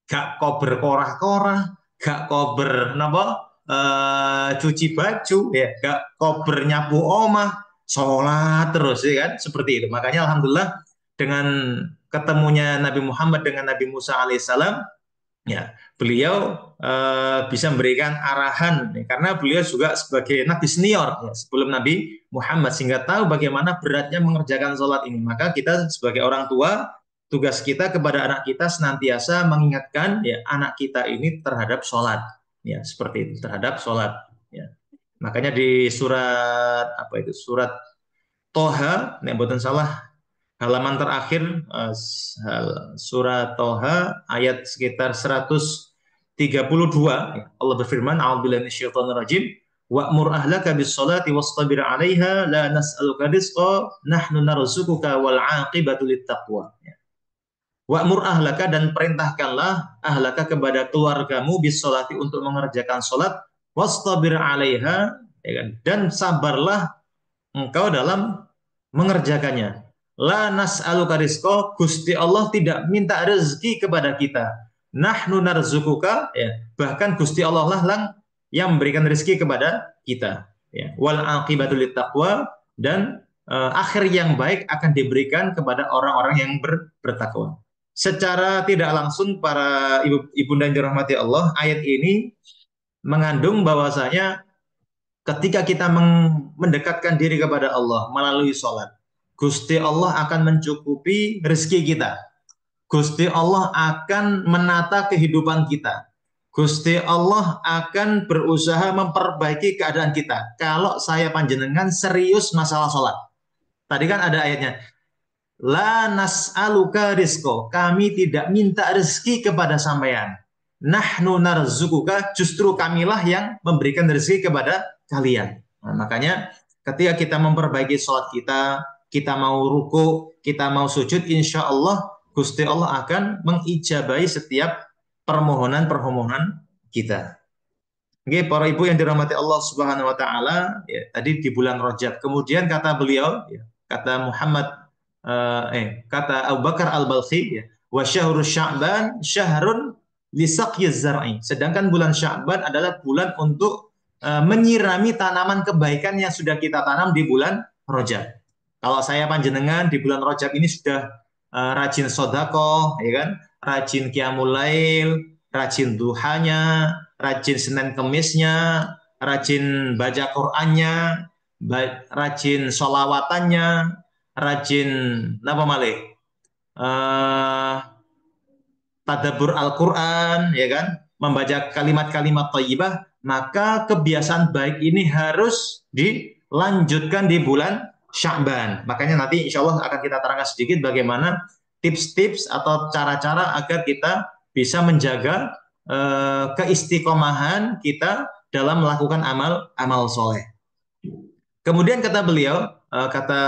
gak kober korah-korah, gak kober cuci baju, ya, gak kober nyapu omah, sholat terus, ya kan, seperti itu. Makanya alhamdulillah dengan ketemunya Nabi Muhammad dengan Nabi Musa alaihissalam, ya, beliau bisa memberikan arahan, ya, karena beliau juga sebagai Nabi senior, ya, sebelum Nabi Muhammad, sehingga tahu bagaimana beratnya mengerjakan sholat ini. Maka kita sebagai orang tua, tugas kita kepada anak kita senantiasa mengingatkan, ya, anak kita ini terhadap sholat, ya, seperti itu, terhadap sholat, ya. Makanya di surat surat Toha, nek mboten salah, halaman terakhir surat Toha ayat sekitar 132, ya, Allah berfirman, a'udzubillahi minasyaitonirrajim, wa'mur ahlaka bis-sholati wastabir 'alaiha la nas'aluka rizqa nahnu narzuquka wal 'aqibatu lit-taqwa, ya. Wa'mur ahlaka, dan perintahkanlah ahlaka kepada keluargamu bis-sholati untuk mengerjakan sholat, wastabir 'alaiha, ya kan, dan sabarlah engkau dalam mengerjakannya. La nas'aluka rizqa, Gusti Allah tidak minta rezeki kepada kita. nahnu narzukuka, ya, bahkan Gusti Allah lah yang memberikan rezeki kepada kita, ya. Wal aqibatu littaqwa, dan akhir yang baik akan diberikan kepada orang-orang yang bertakwa. Secara tidak langsung para ibunda yang dirahmati Allah, ayat ini mengandung bahwasanya ketika kita mendekatkan diri kepada Allah melalui sholat, Gusti Allah akan mencukupi rezeki kita. Gusti Allah akan menata kehidupan kita. Gusti Allah akan berusaha memperbaiki keadaan kita. Kalau saya panjenengan serius masalah sholat. Tadi kan ada ayatnya. La nas'aluka rizqo. Kami tidak minta rezeki kepada sampean. Nahnu narzukuka. Justru kamilah yang memberikan rezeki kepada kalian. Nah, makanya ketika kita memperbaiki sholat kita mau ruku, kita mau sujud, insya Allah Gusti Allah akan mengijabahi setiap permohonan-permohonan kita. Oke, para ibu yang dirahmati Allah Subhanahu wa taala, ya, tadi di bulan Rajab. Kemudian kata beliau, ya, kata Abu Bakar Al-Balkhi, ya, wa syahru Sya'ban syahrun li saqyiz zar'i. Sedangkan bulan Sya'ban adalah bulan untuk menyirami tanaman kebaikan yang sudah kita tanam di bulan Rajab. Kalau saya panjenengan di bulan Rajab ini sudah rajin sedekah, ya kan? Rajin qiyamul lail, rajin duhanya, rajin Senin Kemisnya, rajin baca Qur'annya, rajin sholawatannya, rajin apa malih? Tadabbur Al-Qur'an, ya kan? Membaca kalimat-kalimat thayyibah, maka kebiasaan baik ini harus dilanjutkan di bulan Sya'ban. Makanya nanti insya Allah akan kita terangkan sedikit bagaimana tips-tips atau cara-cara agar kita bisa menjaga keistiqomahan kita dalam melakukan amal soleh. Kemudian kata beliau, kata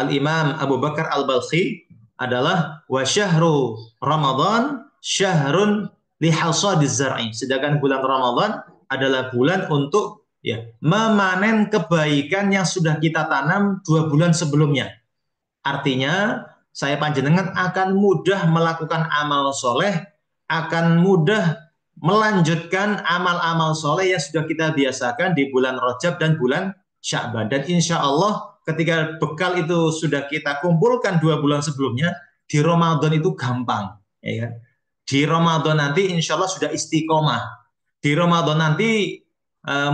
Al-Imam Abu Bakar Al-Balkhi adalah wa syahru Ramadan syahrun li hasadiz zar'i. Sedangkan bulan Ramadan adalah bulan untuk, ya, memanen kebaikan yang sudah kita tanam 2 bulan sebelumnya. Artinya saya panjenengan akan mudah melakukan amal soleh, akan mudah melanjutkan amal-amal soleh yang sudah kita biasakan di bulan Rajab dan bulan Sya'ban. Dan insya Allah ketika bekal itu sudah kita kumpulkan 2 bulan sebelumnya, di Ramadan itu gampang, ya kan? Di Ramadan nanti insya Allah sudah istiqomah. Di Ramadan nanti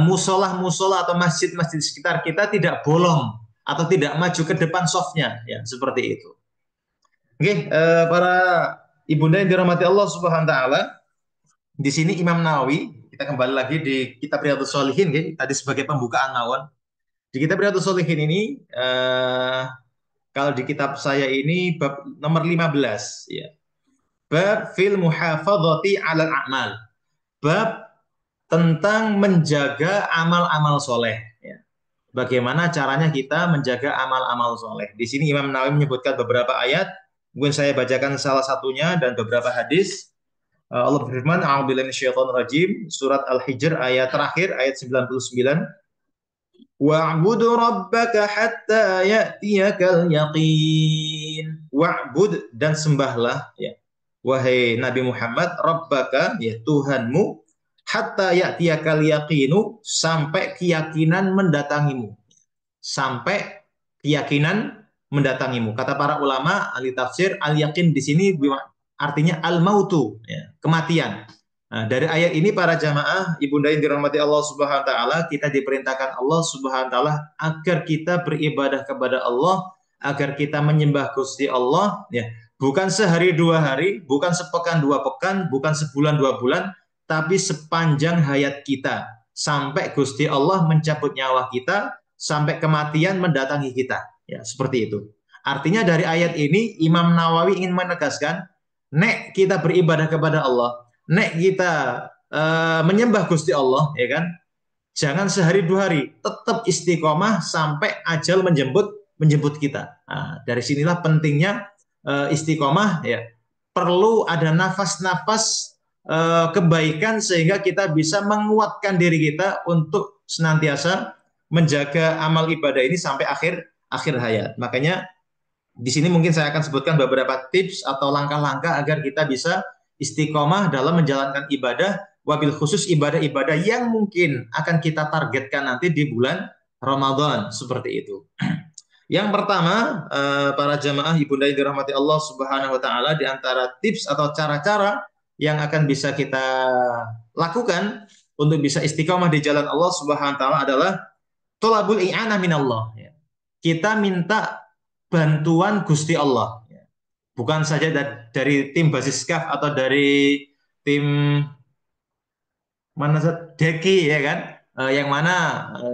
musola-musola atau masjid-masjid sekitar kita tidak bolong atau tidak maju ke depan softnya, ya, seperti itu. Oke, para ibunda yang dirahmati Allah Subhanahu wa taala, di sini Imam Nawawi, kita kembali lagi di kitab Riyadhus Shalihin, tadi sebagai pembukaan mawon. Di kitab Riyadhus Shalihin ini, kalau di kitab saya ini bab nomor 15, ya. Bab fil muhafadzati 'alal a'mal. Bab tentang menjaga amal-amal soleh. Ya. Bagaimana caranya kita menjaga amal-amal soleh. Di sini Imam Nawawi menyebutkan beberapa ayat. Mungkin saya bacakan salah satunya dan beberapa hadis. Allah berfirman, A'udzubillahi minasyaitonir rajim, surat Al-Hijr ayat terakhir, ayat 99. Wa'budu rabbaka hatta ya'tiyakal yaqin. Wa'bud, dan sembahlah, ya, wahai Nabi Muhammad, rabbaka, ya, Tuhanmu, hatta ya'tiyakal yaqinu, sampai keyakinan mendatangimu. Sampai keyakinan mendatangimu. Kata para ulama ahli tafsir, al-yaqin di sini artinya al-mautu, ya, kematian. Nah, dari ayat ini para jamaah ibunda yang dirahmati Allah Subhanahu wa taala, kita diperintahkan Allah Subhanahu wa taala agar kita beribadah kepada Allah, agar kita menyembah Gusti Allah, ya. Bukan sehari 2 hari, bukan sepekan 2 pekan, bukan sebulan 2 bulan, tapi sepanjang hayat kita, sampai Gusti Allah mencabut nyawa kita, sampai kematian mendatangi kita, ya, seperti itu. Artinya dari ayat ini Imam Nawawi ingin menegaskan, nek kita beribadah kepada Allah, nek kita menyembah Gusti Allah, ya kan, jangan sehari 2 hari, tetap istiqomah sampai ajal menjemput kita. Nah, dari sinilah pentingnya istiqomah, ya. Perlu ada nafas-nafas kebaikan sehingga kita bisa menguatkan diri kita untuk senantiasa menjaga amal ibadah ini sampai akhir hayat. Makanya di sini mungkin saya akan sebutkan beberapa tips atau langkah-langkah agar kita bisa istiqomah dalam menjalankan ibadah, wabil khusus ibadah-ibadah yang mungkin akan kita targetkan nanti di bulan Ramadan, seperti itu. Yang pertama, para jamaah ibunda yang dirahmati Allah Subhanahu wa taala, di antara tips atau cara-cara yang akan bisa kita lakukan untuk bisa istiqomah di jalan Allah Subhanahu wa taala adalah thalabul i'anah minallah. Kita minta bantuan Gusti Allah. Bukan saja dari tim Basis Kaf atau dari tim mana Deki, ya kan? Yang mana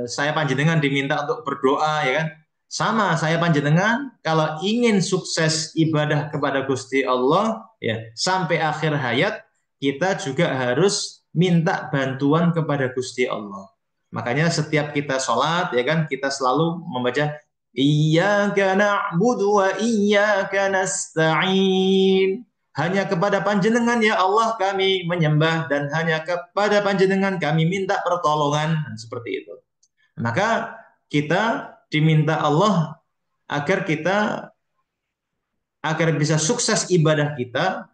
saya panjenengan diminta untuk berdoa, ya kan? Sama saya panjenengan kalau ingin sukses ibadah kepada Gusti Allah, ya, sampai akhir hayat kita juga harus minta bantuan kepada Gusti Allah. Makanya setiap kita sholat, ya kan, kita selalu membaca Iyyaka na'budu wa iyyaka nasta'in. Hanya kepada panjenengan ya Allah kami menyembah, dan hanya kepada panjenengan kami minta pertolongan. Seperti itu. Maka kita diminta Allah agar bisa sukses ibadah kita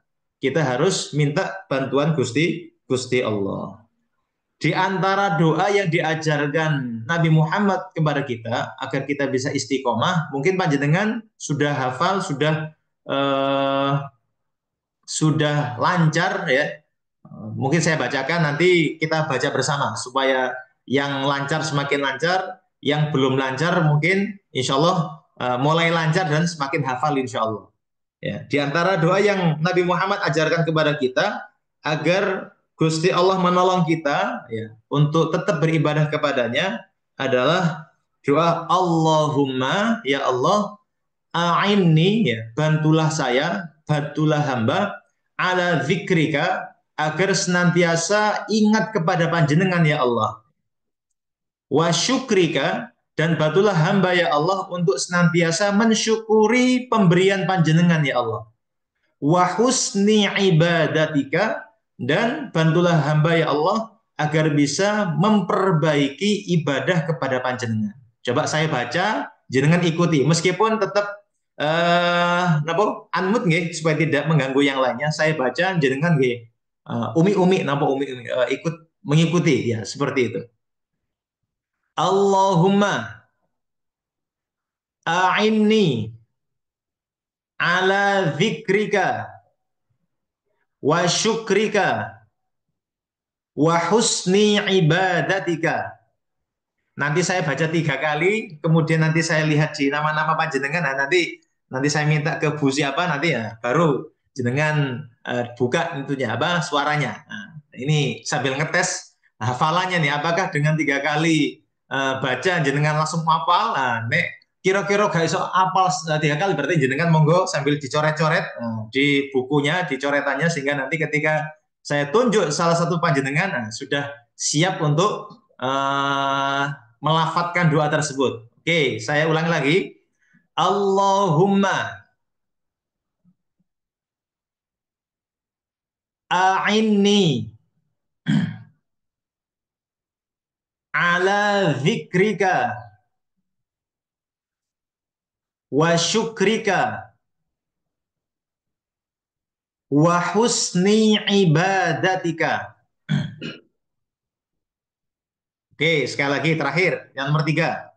harus minta bantuan Gusti Allah. Di antara doa yang diajarkan Nabi Muhammad kepada kita agar kita bisa istiqomah, mungkin panjenengan sudah hafal, sudah lancar, ya. Mungkin saya bacakan, nanti kita baca bersama supaya yang lancar semakin lancar, yang belum lancar mungkin insya Allah mulai lancar dan semakin hafal insya Allah. Ya, di antara doa yang Nabi Muhammad ajarkan kepada kita agar Gusti Allah menolong kita, ya, untuk tetap beribadah kepadanya adalah doa Allahumma, ya Allah, a'inni, ya, bantulah saya, bantulah hamba, ala zikrika, agar senantiasa ingat kepada panjenengan ya Allah, wa syukrika, dan bantulah hamba ya Allah untuk senantiasa mensyukuri pemberian panjenengan ya Allah, wa husni ibadatika, dan bantulah hamba ya Allah agar bisa memperbaiki ibadah kepada panjenengan. Coba saya baca, jenengan ikuti, meskipun tetap unmute nggih supaya tidak mengganggu yang lainnya. Saya baca, jenengan nggih umi-umi ikut mengikuti, ya, seperti itu. Allahumma a'inni ala dzikrika wa syukrika wa husni ibadatika. Nanti saya baca 3 kali, kemudian nanti saya lihat di nama-nama panjenengan. Nah, nanti saya minta ke Bu siapa nanti, ya, baru jenengan buka tentunya suaranya. Nah, ini sambil ngetes hafalannya nih, apakah dengan 3 kali baca jenengan langsung hafal. Nah, nek kira-kira gak iso apal 3 kali, berarti jenengan monggo sambil dicoret-coret di bukunya, dicoretannya, sehingga nanti ketika saya tunjuk salah satu panjenengan, sudah siap untuk melafadzkan doa tersebut. Oke, saya ulangi lagi. Allahumma a'inni ala dzikrika wa syukrika wa husni ibadatika. Oke, sekali lagi terakhir, yang nomor 3.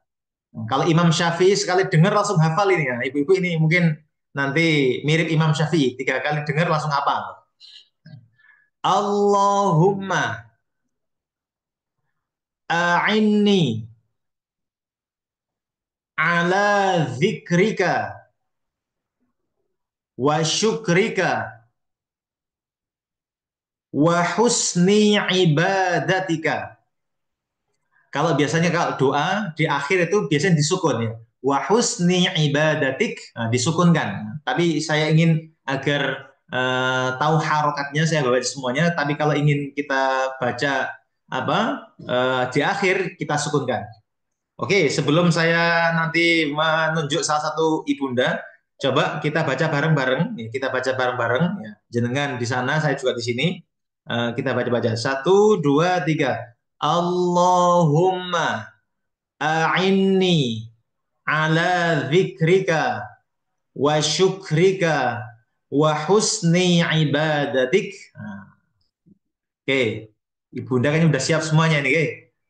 Kalau Imam Syafi'i sekali dengar langsung hafal ini, ya. Ibu-ibu ini mungkin nanti mirip Imam Syafi'i, 3 kali dengar langsung hafal. Allahumma a'inni ala dzikrika wa syukrika wa husni ibadatika. Kalau biasanya kalau doa di akhir itu biasanya disukun, ya. Wa husni ibadatik, disukunkan. Tapi saya ingin agar tahu harokatnya, saya baca semuanya. Tapi kalau ingin kita baca di akhir, kita sukunkan. Oke, sebelum saya nanti menunjuk salah satu ibunda, coba kita baca bareng-bareng. Kita baca bareng-bareng, ya. Jenengan di sana, saya juga di sini. Kita baca-baca. 1, 2, 3. Allahumma a'inni ala dzikrika wa syukrika wa husni ibadatik. Nah, oke, Ibunda kan udah siap semuanya nih, oke.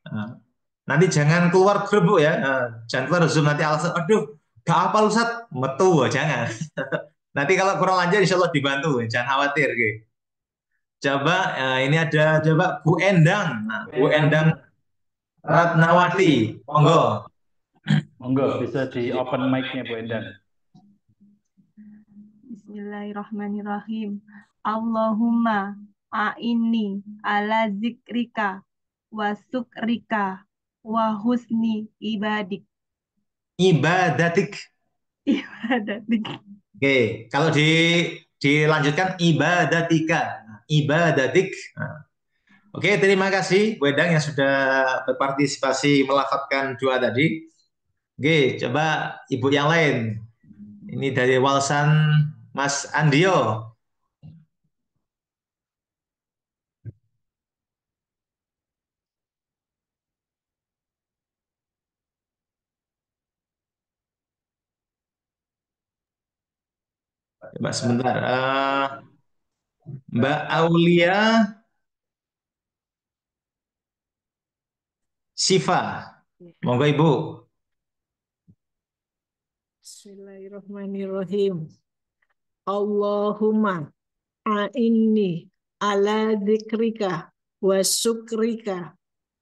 Nah, nanti jangan keluar grup Bu ya. Nah, jangan keluar Zoom nanti alasan, aduh, gak apa Ustaz, metu, jangan. Nanti kalau kurang lanjut insya Allah dibantu, jangan khawatir, oke. Coba ini ada coba Bu Endang. Nah, Bu Endang Ratnawati, monggo. Monggo bisa di open mic-nya Bu Endang. Bismillahirrahmanirrahim. Allahumma a'inni ala zikrika wa syukrika wa husni ibadatik. Oke, kalau dilanjutkan ibadatika. Ibadatik. Nah. Oke, terima kasih Bu Endang yang sudah berpartisipasi melafadzkan doa tadi. Oke, coba Ibu yang lain. Ini dari Walsan Mas Andio. Coba sebentar. Mbak Aulia Siva. Monggo Ibu. Bismillahirrahmanirrahim. Allahumma a'inni ala dzikrika wa syukrika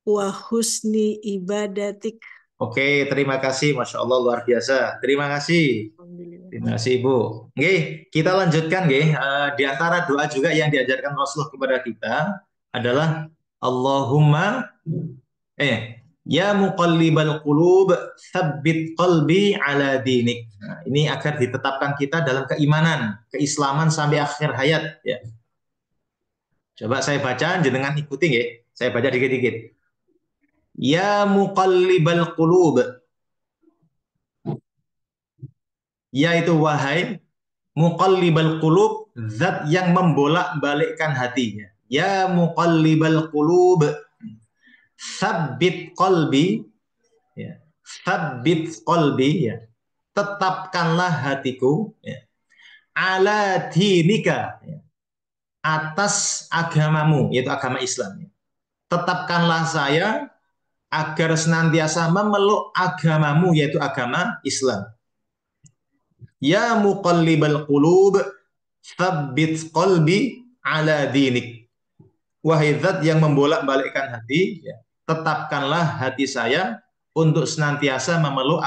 wa husni ibadatik. Oke, terima kasih. Masya Allah, luar biasa. Terima kasih. Terima kasih Ibu. Oke, kita lanjutkan. Di antara doa juga yang diajarkan Rasulullah kepada kita adalah Allahumma ya muqallibal qulub tsabbit qalbi ala dinik. Nah, ini agar ditetapkan kita dalam keimanan, keislaman sampai akhir hayat ya. Coba saya baca, jenengan ikuti nggih. Saya baca dikit-dikit. Ya muqallibal qulub. Yaitu wahai muqallibal qulub, zat yang membolak-balikkan hatinya. Ya muqallibal qulub, sabbit qalbi, ya. Sabbit qalbi, ya. Tetapkanlah hatiku, ya. Ala dinika, ya. Atas agamamu, yaitu agama Islam. Ya. Tetapkanlah saya agar senantiasa memeluk agamamu, yaitu agama Islam. Ya muqallibal qulub, tsabbit qalbi ala dinik. Wahai zat yang membolak-balikkan hati, ya, tetapkanlah hati saya untuk senantiasa memeluk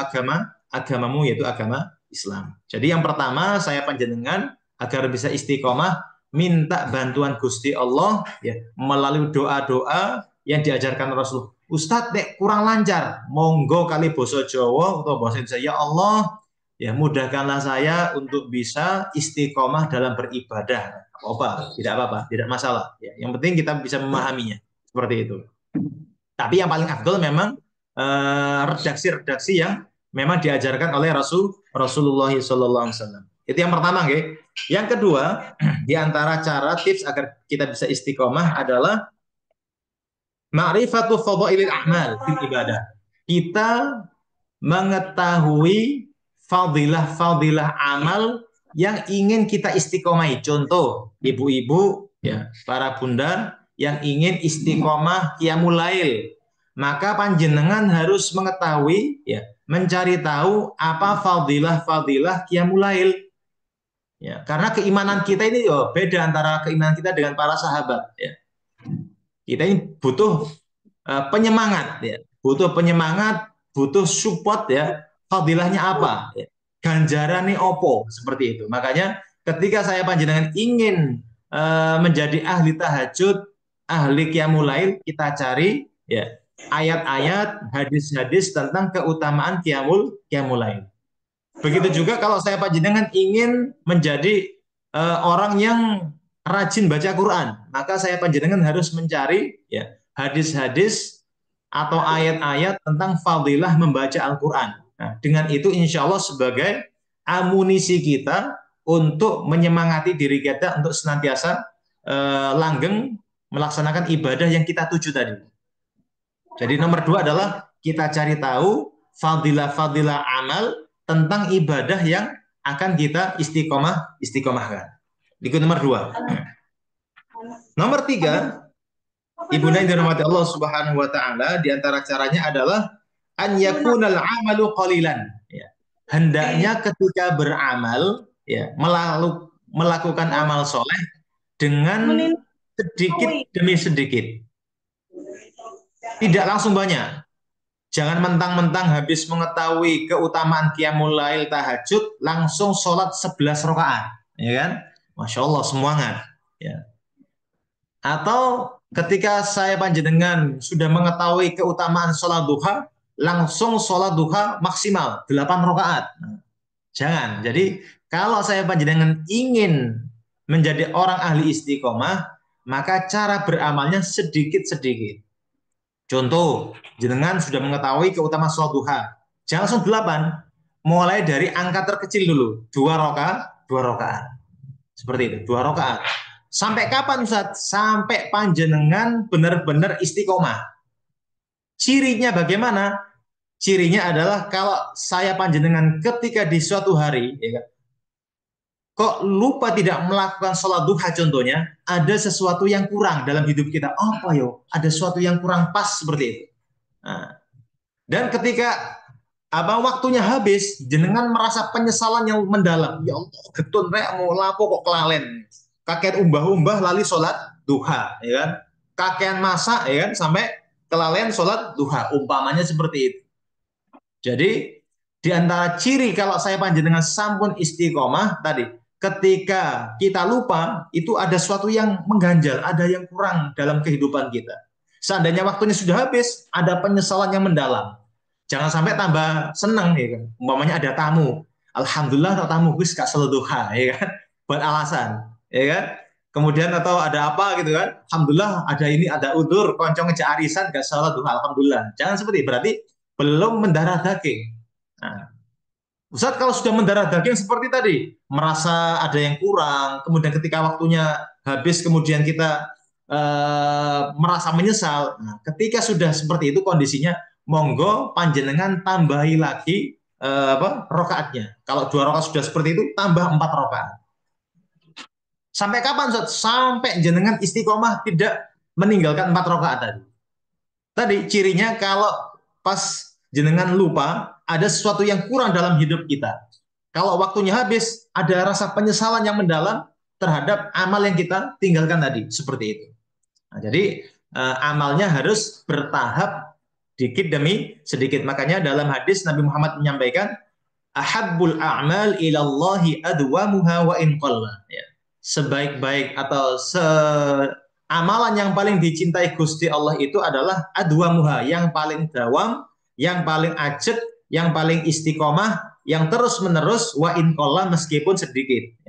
agamamu, yaitu agama Islam. Jadi yang pertama, saya panjenengan agar bisa istiqomah, minta bantuan Gusti Allah ya, melalui doa-doa yang diajarkan Rasul. Ustadz, nek kurang lancar, monggo kali basa Jawa atau bahasa Indonesia. Ya Allah, ya mudahkanlah saya untuk bisa istiqomah dalam beribadah. Tidak apa-apa, tidak masalah. Ya, yang penting kita bisa memahaminya seperti itu. Tapi yang paling afdol memang redaksi-redaksi yang memang diajarkan oleh Rasulullah SAW. Itu yang pertama, okay? Yang kedua, di antara cara tips agar kita bisa istiqomah adalah ma'rifatu fadhailil a'mal fil ibadah. Kita mengetahui fadilah-fadilah amal yang ingin kita istiqomahi. Contoh, ibu-ibu, ya, para bunda yang ingin istiqomah qiyamul lail, maka panjenengan harus mengetahui, ya, mencari tahu apa fadilah-fadilah qiyamul lail. Ya, karena keimanan kita ini beda antara keimanan kita dengan para sahabat. Ya. Kita ini butuh penyemangat, ya, butuh penyemangat, butuh support, ya. Fadilahnya apa? Ya. Ganjarannya opo, seperti itu. Makanya ketika saya panjenengan ingin menjadi ahli tahajud, ahli qiyamul lail, kita cari ya ayat-ayat, hadis-hadis tentang keutamaan qiyamul lail. Begitu juga kalau saya panjenengan ingin menjadi orang yang rajin baca Quran, maka saya panjenengan harus mencari ya hadis-hadis atau ayat-ayat tentang fadilah membaca Al-Quran. Nah, dengan itu insya Allah sebagai amunisi kita untuk menyemangati diri kita untuk senantiasa langgeng melaksanakan ibadah yang kita tuju tadi. Jadi nomor 2 adalah kita cari tahu fadilah-fadilah amal tentang ibadah yang akan kita istiqomahkan. Ikut nomor 2. Nomor 3, Ibunda yang dirahmati Allah Subhanahu wa taala, di antara caranya adalah an yakunal amalu qalilan. Ya. Hendaknya ketika beramal, ya, melakukan amal soleh dengan sedikit demi sedikit. Tidak langsung banyak. Jangan mentang-mentang habis mengetahui keutamaan qiyamul lail tahajud langsung sholat 11 rakaat, ya kan? Masya Allah, semangat. Ya. Atau ketika saya panjenengan sudah mengetahui keutamaan sholat duha, langsung sholat duha maksimal 8 rakaat. Jangan. Jadi kalau saya panjenengan ingin menjadi orang ahli istiqomah, maka cara beramalnya sedikit-sedikit. Contoh, jenengan sudah mengetahui keutamaan sholat duha. Jangan langsung 8. Mulai dari angka terkecil dulu. 2 rakaat. Seperti itu, 2 rakaat. Sampai kapan, Ustaz? Sampai panjenengan benar-benar istiqomah. Cirinya bagaimana? Cirinya adalah kalau saya panjenengan ketika di suatu hari, ya, kok lupa tidak melakukan sholat duha contohnya, ada sesuatu yang kurang dalam hidup kita. Apa yo? Ada sesuatu yang kurang pas seperti itu. Nah, dan ketika waktunya habis, jenengan merasa penyesalan yang mendalam. Ya Allah, getun rek mau lapo kok kelalen. Kakean umbah-umbah lali sholat duha, ya kan? Kakean masak, ya kan? Sampai kelalen sholat duha. Umpamanya seperti itu. Jadi di antara ciri kalau saya panjenengan sampun istiqomah tadi, ketika kita lupa itu ada sesuatu yang mengganjal, ada yang kurang dalam kehidupan kita. Seandainya waktunya sudah habis, ada penyesalan yang mendalam. Jangan sampai tambah senang, ya kan? Umpamanya ada tamu, alhamdulillah tamu wis gak sholat duha, ya kan? Buat alasan, ya kan? Kemudian atau ada apa gitu kan? Alhamdulillah ada ini, ada udur, koncong ngejak arisan gak sholat duha, alhamdulillah. Jangan seperti itu, berarti belum mendarah daging. Nah, Ustaz, kalau sudah mendarah daging seperti tadi, merasa ada yang kurang, kemudian ketika waktunya habis, kemudian kita merasa menyesal. Nah, ketika sudah seperti itu kondisinya, monggo panjenengan tambahi lagi rakaatnya. Kalau 2 rakaat sudah seperti itu, tambah 4 rakaat. Sampai kapan, Ustaz? Sampai jenengan istiqomah tidak meninggalkan 4 rakaat tadi. Tadi cirinya kalau pas jenengan lupa, ada sesuatu yang kurang dalam hidup kita. Kalau waktunya habis, ada rasa penyesalan yang mendalam terhadap amal yang kita tinggalkan tadi. Seperti itu. Nah, jadi amalnya harus bertahap, dikit demi sedikit. Makanya dalam hadis Nabi Muhammad menyampaikan, ahabbul a'mal ilallahi adwamuha wa in qalla. Ya. Sebaik-baik atau amalan yang paling dicintai Gusti Allah itu adalah adwamuha, yang paling dawam, yang paling ajek, yang paling istiqomah, yang terus-menerus, wa in qalla, meskipun sedikit.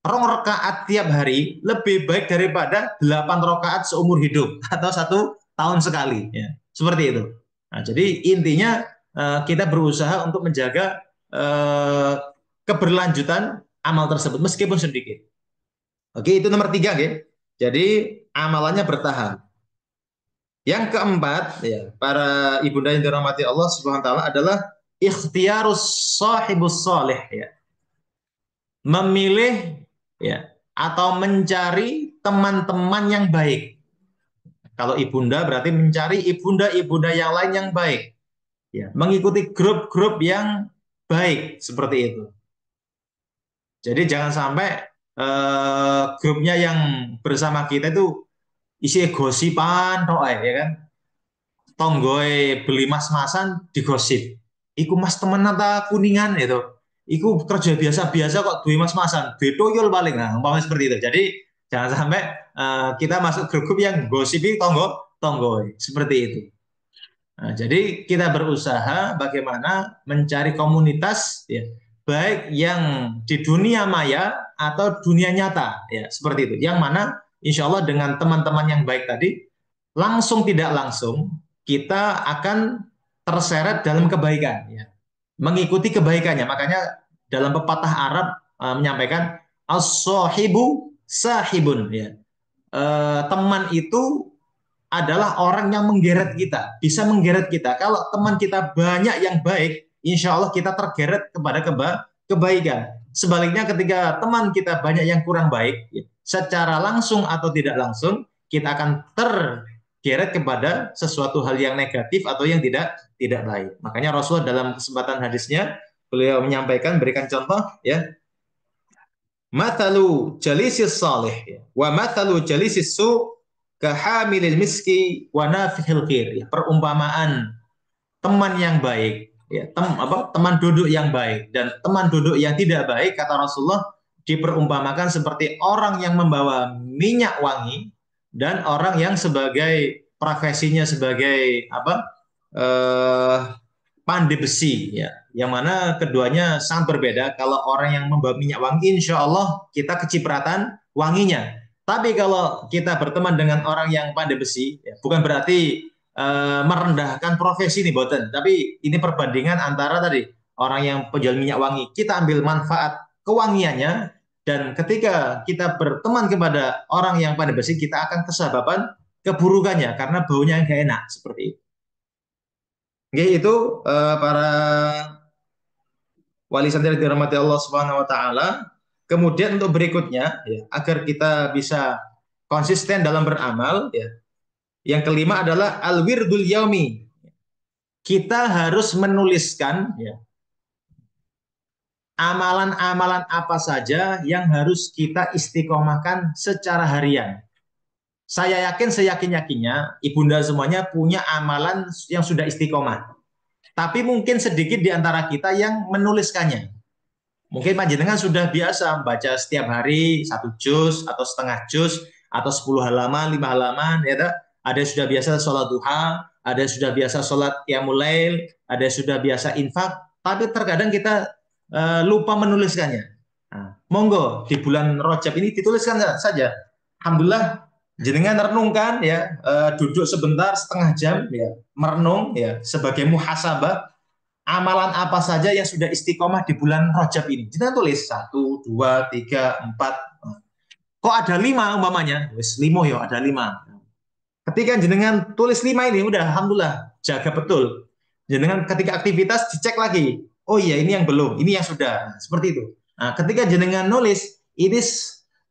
2 rakaat tiap hari lebih baik daripada 8 rakaat seumur hidup atau 1 tahun sekali. Ya. Seperti itu. Nah, jadi intinya kita berusaha untuk menjaga keberlanjutan amal tersebut meskipun sedikit. Oke, itu nomor 3, ya. Jadi amalannya bertahap. Yang keempat, ya, para ibunda yang dirahmati Allah Subhanahu wa taala, adalah ikhtiyarus sahibus salih, ya. Memilih, ya, atau mencari teman-teman yang baik. Kalau ibunda berarti mencari ibunda-ibunda yang lain yang baik. Ya, mengikuti grup-grup yang baik seperti itu. Jadi jangan sampai grupnya yang bersama kita itu isi gosipan, ya kan? Tonggoy beli mas-masan digosip. Iku mas temen nata kuningan itu. Iku kerja biasa-biasa kok duwe mas-masan. Betoyol paling, nah, umpamanya seperti itu. Jadi jangan sampai kita masuk grup-grup yang gosipi tonggoy seperti itu. Nah, jadi kita berusaha bagaimana mencari komunitas, ya, baik yang di dunia maya atau dunia nyata, ya, seperti itu. Yang mana insya Allah dengan teman-teman yang baik tadi, langsung tidak langsung kita akan terseret dalam kebaikan, ya. Mengikuti kebaikannya. Makanya dalam pepatah Arab menyampaikan as-sahibu sahibun, ya. Teman itu adalah orang yang menggeret kita, bisa menggeret kita. Kalau teman kita banyak yang baik, insya Allah kita tergeret kepada kebaikan. Sebaliknya ketika teman kita banyak yang kurang baik, ya, secara langsung atau tidak langsung kita akan tergeret kepada sesuatu hal yang negatif atau yang tidak baik. Makanya Rasulullah dalam kesempatan hadisnya beliau menyampaikan, berikan contoh, ya, mathalu jalisis salih, ya, wa mathalu jalisis su kahamilil miski wa nafihil qir, ya, perumpamaan teman yang baik, ya, teman duduk yang baik dan teman duduk yang tidak baik, kata Rasulullah, diperumpamakan seperti orang yang membawa minyak wangi dan orang yang sebagai profesinya sebagai pandai besi, ya, yang mana keduanya sangat berbeda. Kalau orang yang membawa minyak wangi, insya Allah kita kecipratan wanginya. Tapi kalau kita berteman dengan orang yang pandai besi, ya, bukan berarti merendahkan profesi ini, boten. Tapi ini perbandingan antara tadi orang yang penjual minyak wangi, kita ambil manfaat kewangiannya, dan ketika kita berteman kepada orang yang pandai besi, kita akan kesababan keburukannya karena baunya yang gak enak, seperti itu. Oke, itu para wali santri dirahmati Allah Subhanahu wa taala. Kemudian untuk berikutnya, ya, agar kita bisa konsisten dalam beramal, ya, yang kelima adalah al-wirdul yaumi. Kita harus menuliskan, ya, amalan-amalan apa saja yang harus kita istiqomahkan secara harian. Saya yakin, seyakin-yakinnya, ibunda semuanya punya amalan yang sudah istiqomah. Tapi mungkin sedikit di antara kita yang menuliskannya. Mungkin panjenengan sudah biasa baca setiap hari 1 juz atau setengah juz atau 10 halaman, 5 halaman, ya tak? Ada yang sudah biasa sholat duha, ada yang sudah biasa sholat qiyamul lail, ada yang sudah biasa infak, tapi terkadang kita lupa menuliskannya. Nah, monggo di bulan Rajab ini dituliskan saja. Alhamdulillah, jenengan renungkan, ya, duduk sebentar setengah jam, ya, merenung, ya, sebagai muhasabah amalan apa saja yang sudah istiqomah di bulan Rajab ini. Jenengan tulis 1, 2, 3, 4. Kok ada 5 umpamanya? Wis 5 ya, ada 5. Ketika jenengan tulis 5 ini, udah alhamdulillah, jaga betul. Jenengan ketika aktivitas dicek lagi. Oh iya, ini yang belum, ini yang sudah. Seperti itu. Nah, ketika jenengan nulis, ini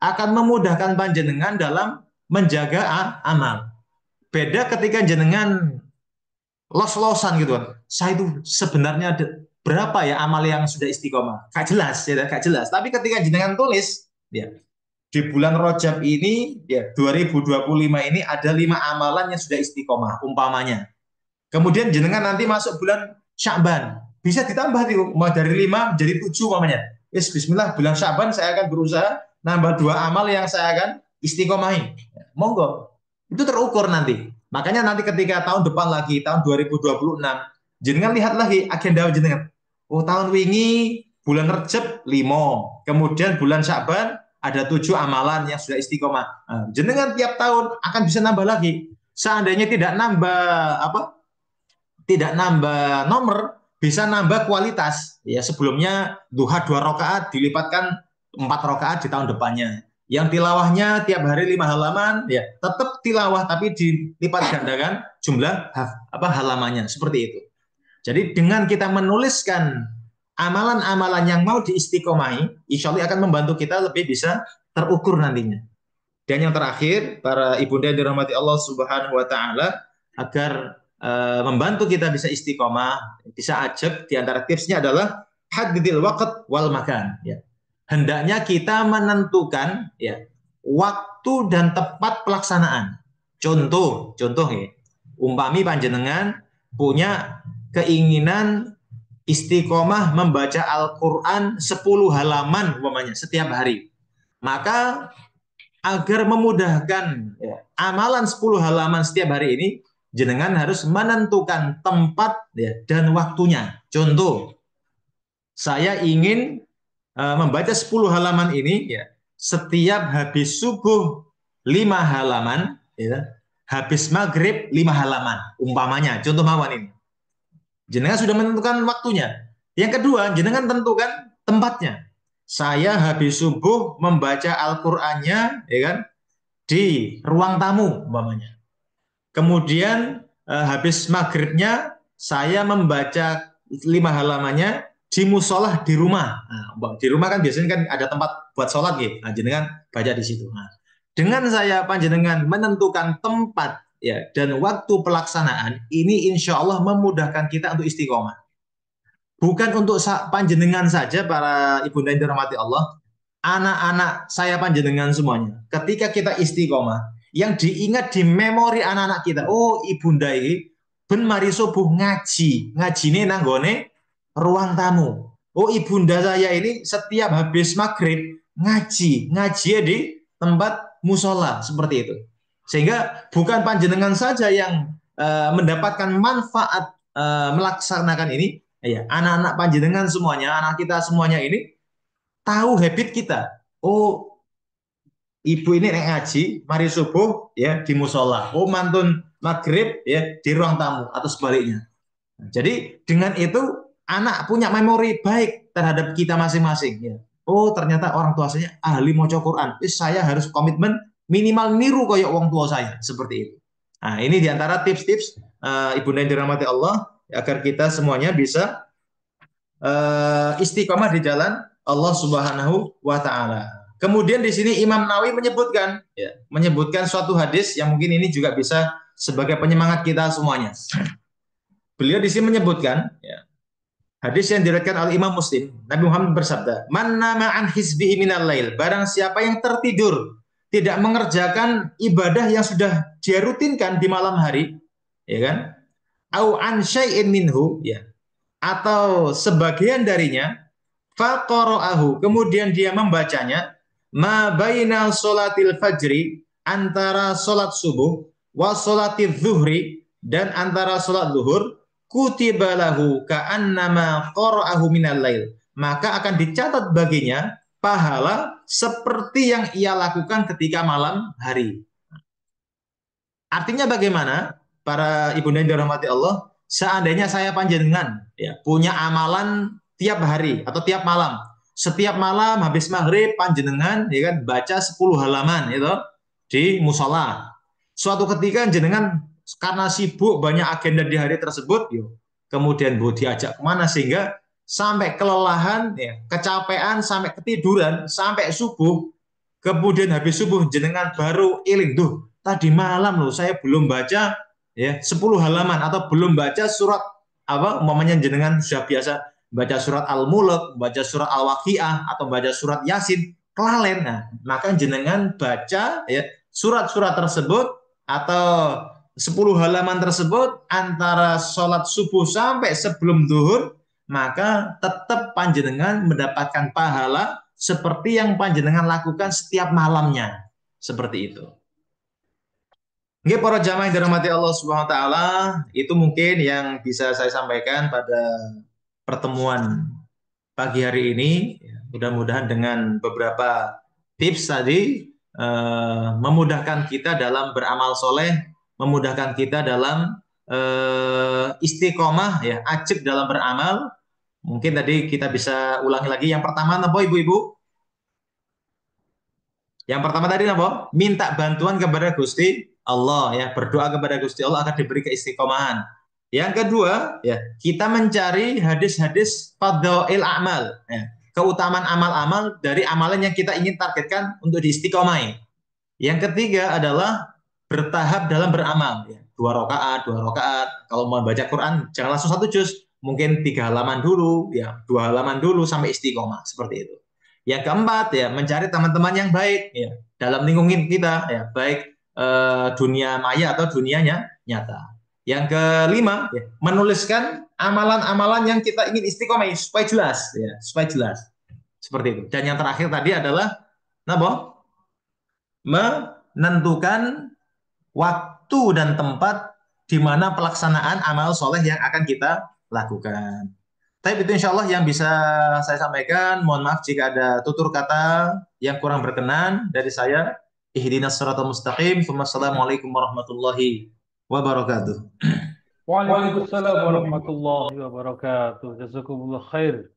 akan memudahkan panjenengan dalam menjaga amal. Beda ketika jenengan los-losan gitu kan. Saya itu sebenarnya berapa ya amal yang sudah istiqomah? Gak jelas, ya, gak jelas. Tapi ketika jenengan tulis, ya, di bulan Rajab ini, ya, 2025 ini ada 5 amalan yang sudah istiqomah, umpamanya. Kemudian jenengan nanti masuk bulan Sya'ban, bisa ditambah dari 5 jadi 7 umpamanya. Yes, bismillah, bulan Sya'ban saya akan berusaha nambah 2 amal yang saya akan istiqomahin. Monggo. Itu terukur nanti. Makanya nanti ketika tahun depan lagi, tahun 2026, jenengan lihat lagi agenda jenengan. Oh, tahun wingi bulan Rajab 5, kemudian bulan Sya'ban ada 7 amalan yang sudah istiqomah. Nah, jenengan tiap tahun akan bisa nambah lagi. Seandainya tidak nambah nomor, bisa nambah kualitas. Ya, sebelumnya duha 2 rakaat dilipatkan 4 rakaat di tahun depannya. Yang tilawahnya tiap hari 5 halaman, ya, tetap tilawah tapi dilipat gandakan jumlah halamannya, seperti itu. Jadi dengan kita menuliskan amalan-amalan yang mau diistiqomahi, insya Allah akan membantu kita lebih bisa terukur nantinya. Dan yang terakhir, para ibunda yang dirahmati Allah Subhanahu wa taala, agar membantu kita bisa istiqomah, bisa ajak, di antara tipsnya adalah haddidil waqt wal makan, ya. Hendaknya kita menentukan, ya, waktu dan tempat pelaksanaan. Contoh ya, umpami panjenengan punya keinginan istiqomah membaca Al-Quran 10 halaman umpamanya setiap hari. Maka agar memudahkan, ya, amalan 10 halaman setiap hari ini, jenengan harus menentukan tempat, ya, dan waktunya. Contoh, saya ingin membaca 10 halaman ini, ya, setiap habis subuh 5 halaman, ya, habis maghrib 5 halaman umpamanya. Contoh mawon ini. Jenengan sudah menentukan waktunya. Yang kedua, jenengan tentukan tempatnya. Saya habis subuh membaca Al-Qur'annya, ya kan, di ruang tamu umpamanya. Kemudian habis maghribnya saya membaca 5 halamannya di musolah di rumah. Nah, di rumah kan biasanya kan ada tempat buat sholat gitu. Nah, jenengan baca di situ. Nah, dengan saya panjenengan menentukan tempat ya dan waktu pelaksanaan ini insya Allah memudahkan kita untuk istiqomah. Bukan untuk panjenengan saja para ibunda yang dirahmati Allah, anak-anak saya panjenengan semuanya. Ketika kita istiqomah, yang diingat di memori anak-anak kita, oh ibunda ini ben mari subuh ngaji, ngajine nanggone ruang tamu. Oh ibunda saya ini setiap habis maghrib ngaji, ngaji di tempat musola seperti itu. Sehingga bukan panjenengan saja yang mendapatkan manfaat melaksanakan ini, ya anak-anak panjenengan semuanya, anak kita semuanya ini tahu habit kita. Oh, ibu ini nek ngaji, mari subuh ya di musola. Oh, mantun maghrib ya di ruang tamu atau sebaliknya. Jadi dengan itu anak punya memori baik terhadap kita masing-masing. Ya. Oh, ternyata orang tua saya ahli maca Quran. Saya harus komitmen minimal niru kayak orang tua saya seperti itu. Nah, ini diantara tips-tips ibunda yang dirahmati Allah agar kita semuanya bisa istiqomah di jalan Allah Subhanahu wa taala. Kemudian di sini Imam Nawawi menyebutkan ya, menyebutkan suatu hadis yang mungkin ini juga bisa sebagai penyemangat kita semuanya. Beliau di sini menyebutkan ya, hadis yang diriwayatkan oleh Imam Muslim, Nabi Muhammad bersabda, "Man nama an hizbihi minal lail." Barang siapa yang tertidur, tidak mengerjakan ibadah yang sudah dia rutinkan di malam hari, ya kan? Au an syai'in minhu, ya, atau sebagian darinya, faqara'ahu, kemudian dia membacanya, ma bainal sholatil fajri, antara sholat subuh, wa sholatil zuhri, dan antara sholat zuhur, kutiba lahu ka'annama qara'ahu minal lail, maka akan dicatat baginya pahala seperti yang ia lakukan ketika malam hari. Artinya bagaimana? Para ibunda yang dirahmati Allah, seandainya saya panjenengan ya, punya amalan tiap hari atau tiap malam. Setiap malam habis maghrib panjenengan ya kan baca 10 halaman itu di musola. Suatu ketika jenengan karena sibuk banyak agenda di hari tersebut, yuk, kemudian bu diajak kemana sehingga sampai kelelahan, ya, kecapean, sampai ketiduran, sampai subuh, kemudian habis subuh jenengan baru iling, tuh tadi malam loh saya belum baca ya 10 halaman atau belum baca surat apa umpamanya jenengan sudah biasa baca surat Al-Mulk, baca surat Al-Waqiah atau baca surat Yasin, kelalen. Nah, maka jenengan baca ya surat-surat tersebut atau 10 halaman tersebut antara sholat subuh sampai sebelum zuhur, maka tetap panjenengan mendapatkan pahala seperti yang panjenengan lakukan setiap malamnya. Seperti itu. Nggih, para jamaah yang dirahmati Allah Subhanahu wa taala, itu mungkin yang bisa saya sampaikan pada pertemuan pagi hari ini. Mudah-mudahan dengan beberapa tips tadi memudahkan kita dalam beramal soleh, memudahkan kita dalam istiqomah ya, ajak dalam beramal. Mungkin tadi kita bisa ulangi lagi. Yang pertama apa ibu-ibu? Yang pertama tadi apa? Minta bantuan kepada Gusti Allah ya, berdoa kepada Gusti Allah agar diberi keistiqomahan. Yang kedua, ya, kita mencari hadis-hadis fadhail a'mal, ya, keutamaan amal-amal dari amalan yang kita ingin targetkan untuk diistiqomahi. Yang ketiga adalah bertahap dalam beramal, ya. 2 rakaat, 2 rakaat. Kalau mau baca Quran jangan langsung 1 juz, mungkin 3 halaman dulu, ya, 2 halaman dulu sampai istiqomah seperti itu. Yang keempat ya mencari teman-teman yang baik ya dalam lingkungan kita ya, baik dunia maya atau dunianya nyata. Yang kelima ya, menuliskan amalan-amalan yang kita ingin istiqomah supaya jelas ya, supaya jelas. Seperti itu. Dan yang terakhir tadi adalah apa? Menentukan waktu dan tempat di mana pelaksanaan amal soleh yang akan kita lakukan. Tapi itu insya Allah yang bisa saya sampaikan. Mohon maaf jika ada tutur kata yang kurang berkenan dari saya. Ihdinas siratal mustaqim. Wassalamualaikum warahmatullahi wabarakatuh. Waalaikumsalam warahmatullahi wabarakatuh. Jazakumullah khair.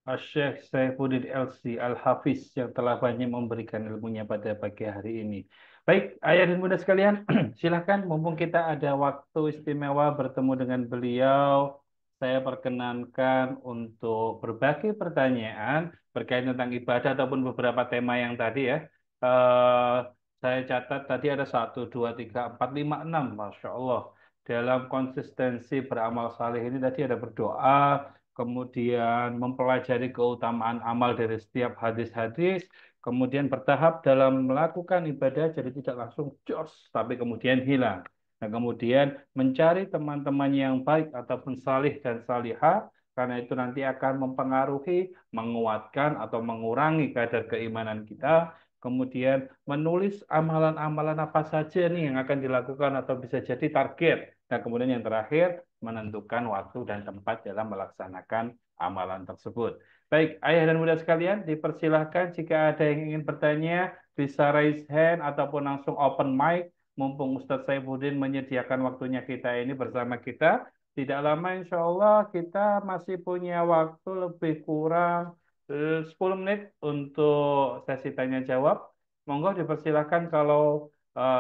Syekh Saifuddin LC Al-Hafiz yang telah banyak memberikan ilmunya pada pagi hari ini. Baik, ayah dan bunda sekalian, silakan mumpung kita ada waktu istimewa bertemu dengan beliau. saya perkenankan untuk berbagi pertanyaan berkaitan tentang ibadah ataupun beberapa tema yang tadi ya. Eh, saya catat tadi ada 1, 2, 3, 4, 5, 6, Masya Allah. Dalam konsistensi beramal saleh ini tadi ada berdoa, kemudian mempelajari keutamaan amal dari setiap hadis-hadis, kemudian bertahap dalam melakukan ibadah, jadi tidak langsung jos, tapi kemudian hilang. Nah, kemudian mencari teman-teman yang baik ataupun salih dan salihah, karena itu nanti akan mempengaruhi, menguatkan atau mengurangi kadar keimanan kita. Kemudian menulis amalan-amalan apa saja nih yang akan dilakukan atau bisa jadi target. Dan kemudian yang terakhir, menentukan waktu dan tempat dalam melaksanakan amalan tersebut. Baik, ayah dan bunda sekalian, dipersilahkan jika ada yang ingin bertanya, bisa raise hand ataupun langsung open mic. Mumpung Ustadz Saifuddin menyediakan waktunya kita ini bersama kita. Tidak lama insya Allah kita masih punya waktu lebih kurang 10 menit untuk sesi tanya jawab. Monggo dipersilahkan kalau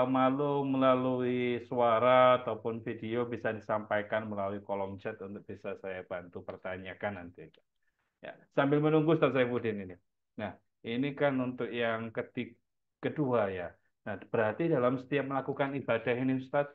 malu melalui suara ataupun video bisa disampaikan melalui kolom chat untuk bisa saya bantu pertanyakan nanti. Ya, sambil menunggu Ustaz Saifuddin ini. Nah, ini kan untuk yang kedua ya. Nah, berarti dalam setiap melakukan ibadah ini Ustaz,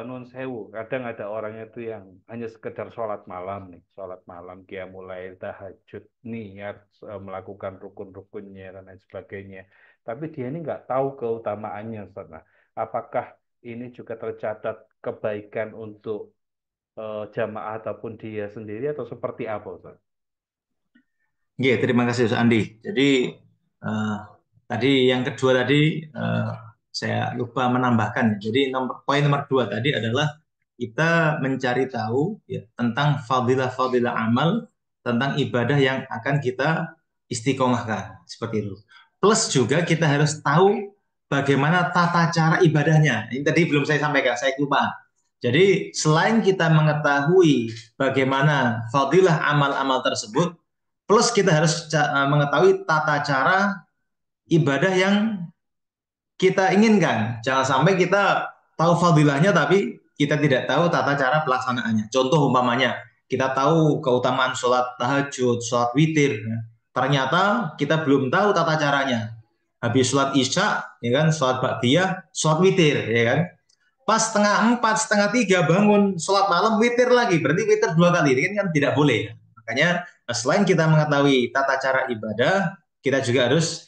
nun sewu, kadang ada orang itu yang hanya sekedar sholat malam nih, sholat malam, qiyamul lail, tahajud, niat, melakukan rukun-rukunnya dan lain sebagainya. Tapi dia ini nggak tahu keutamaannya Ustaz. Nah, apakah ini juga tercatat kebaikan untuk jamaah ataupun dia sendiri atau seperti apa Ustaz? Iya, terima kasih Ustaz Andi. Jadi eh, tadi yang kedua tadi saya lupa menambahkan. Jadi poin nomor 2 tadi adalah kita mencari tahu ya, tentang fadilah-fadilah amal, tentang ibadah yang akan kita istiqomahkan seperti itu. Plus juga kita harus tahu bagaimana tata cara ibadahnya. Ini tadi belum saya sampaikan, saya lupa. Jadi selain kita mengetahui bagaimana fadilah amal-amal tersebut, plus kita harus mengetahui tata cara ibadah yang kita inginkan. Jangan sampai kita tahu fadilahnya tapi kita tidak tahu tata cara pelaksanaannya. Contoh umpamanya, kita tahu keutamaan sholat tahajud, sholat witir. Ya. Ternyata kita belum tahu tata caranya. Habis sholat isya, ya kan, sholat ba'diyah, sholat witir, ya kan. Pas setengah 4, setengah 3 bangun sholat malam witir lagi, berarti witir 2 kali, ini kan tidak boleh. Makanya selain kita mengetahui tata cara ibadah, kita juga harus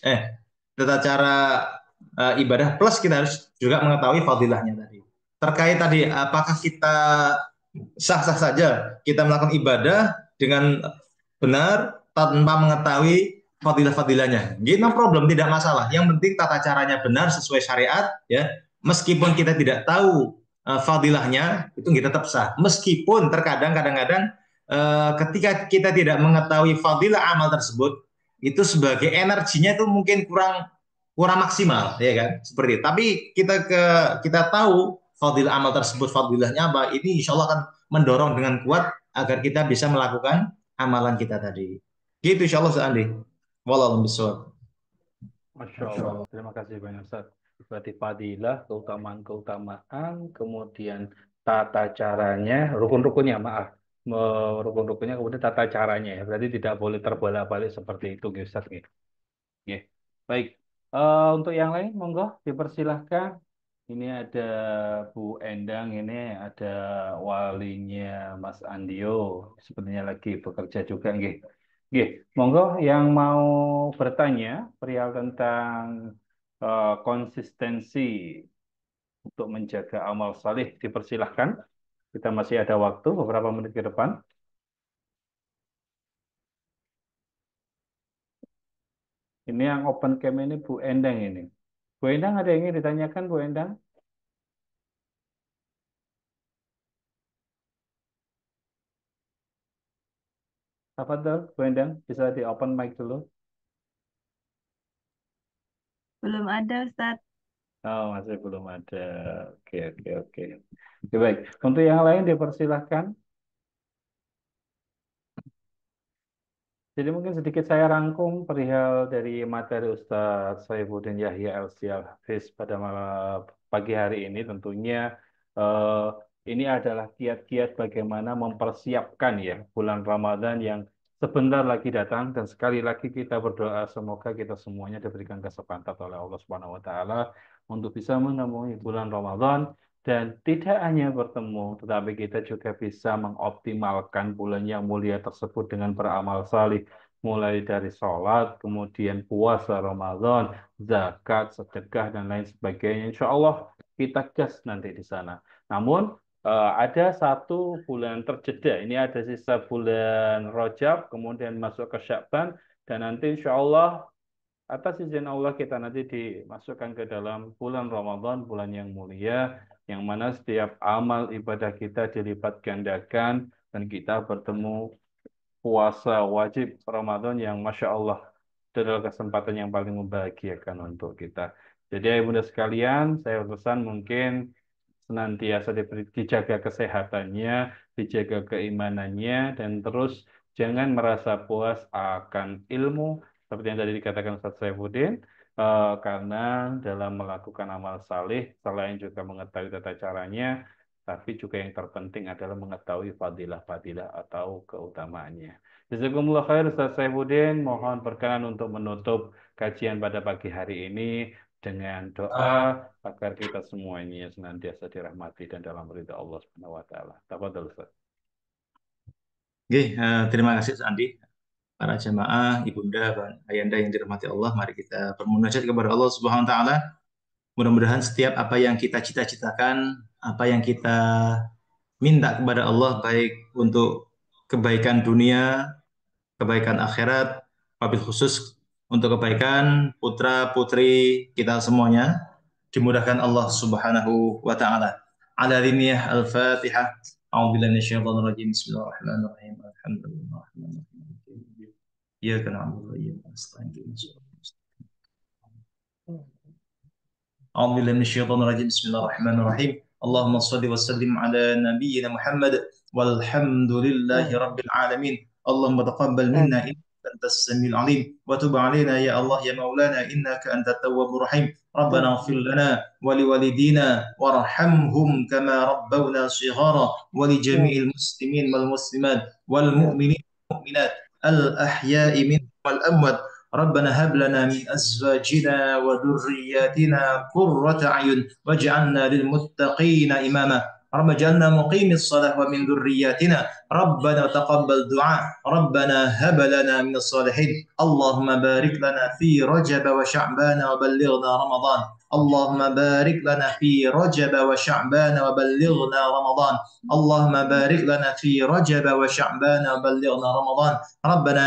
tata cara ibadah plus kita harus juga mengetahui fadilahnya tadi. Terkait tadi apakah kita sah-sah saja kita melakukan ibadah dengan benar tanpa mengetahui fadilah-fadilahnya. Jadi no problem, tidak masalah. Yang penting tata caranya benar sesuai syariat ya. Meskipun kita tidak tahu fadilahnya, itu kita tetap sah. Meskipun terkadang kadang-kadang ketika kita tidak mengetahui fadilah amal tersebut, itu sebagai energinya itu mungkin kurang kurang maksimal ya kan seperti itu. Tapi kita tahu fadilah amal tersebut fadilahnya apa, ini insya Allah akan mendorong dengan kuat agar kita bisa melakukan amalan kita tadi. Gitu insya Allah Andi. Wallahu bisawab. Masya Allah, terima kasih banyak Ustaz. Berarti fadilah, keutamaan-keutamaan, kemudian tata caranya, rukun-rukunnya, maaf. Rukun-rukunnya, kemudian tata caranya ya. Berarti tidak boleh terbolak-balik seperti itu, Ustaz. Ya. Baik, untuk yang lain, monggo dipersilahkan. Ini ada Bu Endang, ini ada walinya Mas Andio, sepertinya lagi bekerja juga, nggih. Nggih, monggo yang mau bertanya perihal tentang konsistensi untuk menjaga amal saleh dipersilahkan. Kita masih ada waktu beberapa menit ke depan. Ini yang open cam ini Bu Endang ini. Bu Endang ada yang ingin ditanyakan Bu Endang? Apa tuh Bu Endang? Bisa di open mic dulu. Belum ada, Ustadz. Oh, masih belum ada. Oke, oke, oke. Oke, baik. Untuk yang lain dipersilahkan. Jadi mungkin sedikit saya rangkum perihal dari materi Ustadz Saifuddin Yahya LC Al-Hafiz pada malam pagi hari ini tentunya Ini adalah kiat-kiat bagaimana mempersiapkan ya bulan Ramadan yang sebentar lagi datang, dan sekali lagi kita berdoa semoga kita semuanya diberikan kesempatan oleh Allah Subhanahu wa taala untuk bisa menemui bulan Ramadan, dan tidak hanya bertemu tetapi kita juga bisa mengoptimalkan bulan yang mulia tersebut dengan beramal salih, mulai dari sholat, kemudian puasa Ramadan, zakat, sedekah, dan lain sebagainya. Insya Allah kita gas nanti di sana. Namun ada satu bulan terjeda. Ini ada sisa bulan Rajab, kemudian masuk ke Sya'ban, dan nanti insya Allah atas izin Allah kita nanti dimasukkan ke dalam bulan Ramadan, bulan yang mulia, yang mana setiap amal ibadah kita dilipat gandakan, dan kita bertemu puasa wajib Ramadan yang Masya Allah itu adalah kesempatan yang paling membahagiakan untuk kita. Jadi ayah bunda sekalian, saya pesan mungkin senantiasa dijaga kesehatannya, dijaga keimanannya, dan terus jangan merasa puas akan ilmu, seperti yang tadi dikatakan Ustaz Saifuddin, karena dalam melakukan amal saleh, selain juga mengetahui tata caranya, tapi juga yang terpenting adalah mengetahui fadilah-fadilah atau keutamaannya. Jazakumullah khair Ustaz Saifuddin, mohon berkenan untuk menutup kajian pada pagi hari ini dengan doa agar kita semuanya senantiasa dirahmati dan dalam ridha Allah Subhanahu wa taala. Tafadhol Ustaz. Oke, terima kasih Ustaz Andi. Para jamaah, ibunda, dan ayanda yang dirahmati Allah, mari kita bermunajat kepada Allah Subhanahu wa taala. Mudah-mudahan setiap apa yang kita cita-citakan, apa yang kita minta kepada Allah, baik untuk kebaikan dunia, kebaikan akhirat, wabil khusus untuk kebaikan putra-putri kita semuanya, dimudahkan Allah Subhanahu wa taala. Ala riniyah Al-Fatihah. A'udzubillahi minasyaitonir rajim. Bismillahirrahmanirrahim. Alhamdulillahirabbil Iyyaka na'budu wa iyyaka nasta'in. أعوذ بالله من الشيطان الرجيم بسم الله الرحمن الرحيم اللهم صل وسلم على نبينا محمد والحمد لله رب العالمين اللهم تقبل منا إنك أنت السميع العليم وتب علينا يا الله يا مولانا إنك أنت التواب الرحيم ربنا اغفر لنا ولوالدينا وارحمهم كما ربونا صغارا ولجميع المسلمين والمسلمات والمؤمنين والمؤمنات الأحياء منهم والأموات ربنا هب لنا من أزواجنا وذرياتنا قرة أعين واجعلنا للمتقين إماما رب اجعلنا مقيم الصلاة ومن ذرياتنا ربنا تقبل دعاء ربنا هب لنا من الصالحين اللهم بارك لنا في رجب وشعبان وبلغنا رمضان اللهم بارك لنا في رجب وشعبان وبلغنا رمضان اللهم بارك لنا في رجب وشعبان وبلغنا رمضان ربنا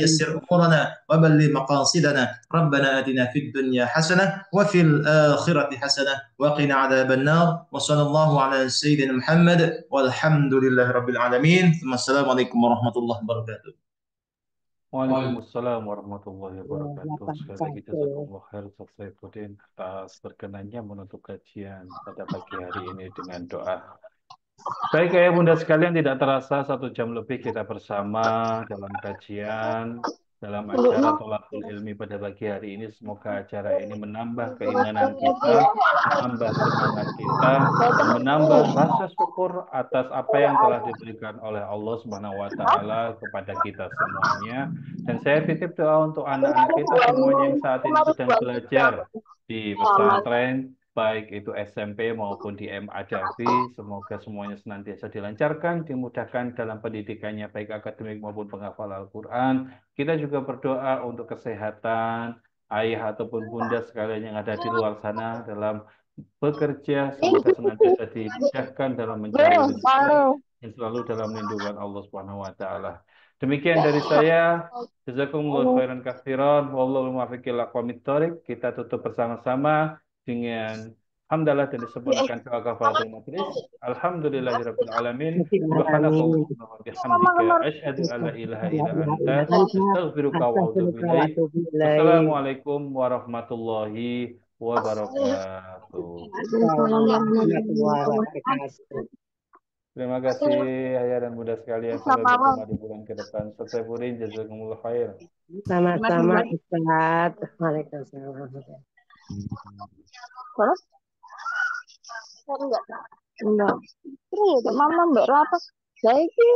يسر أمورنا وبلغ مقاصدنا ربنا آتنا في الدنيا حسنة وفي الآخرة حسنة وقنا عذاب النار وصلى الله على سيدنا محمد والحمد لله رب العالمين ثم السلام عليكم ورحمة الله وبركاته. Waalaikumsalam warahmatullahi wabarakatuh. Sekali lagi jazakumullah khair Ustaz Saifuddin atas berkenannya menutup kajian pada pagi hari ini dengan doa. Baik ayah bunda sekalian, tidak terasa 1 jam lebih kita bersama dalam kajian, dalam acara Tholaqul Ilmi pada pagi hari ini. Semoga acara ini menambah keimanan kita, menambah semangat kita, dan menambah rasa syukur atas apa yang telah diberikan oleh Allah Subhanahu wa taala kepada kita semuanya. Dan saya titip doa untuk anak-anak kita semuanya yang saat ini sedang belajar di pesantren, baik itu SMP maupun di MA Dafi, semoga semuanya senantiasa dilancarkan, dimudahkan dalam pendidikannya, baik akademik maupun penghafal Al-Quran. Kita juga berdoa untuk kesehatan ayah ataupun bunda sekalian yang ada di luar sana dalam bekerja, semoga senantiasa dimudahkan dalam mencari rezeki dan selalu dalam lindungan Allah Subhanahu wa taala. Demikian dari saya. Jazakumullahu khairan katsiran. Wallahu muwaffiq ila aqwamit thoriq. Kita tutup bersama-sama dengan hamdalah dan disempurnakan doa kafaratul majlis. Alhamdulillahirabbil alamin. Subhanakallahumma wa bihamdika asyhadu an la ilaha illa anta astaghfiruka wa atubu ilaik. Assalamualaikum warahmatullahi wabarakatuh. Terima kasih ayah dan bunda sekalian. Sampai bertemu di bulan ke depan. Ustaz Saifuddin, jazakumullah khair. Sama-sama Ustaz. Waalaikumsalam. Terus? Enggak. Terus mama mbak apa? Saya iki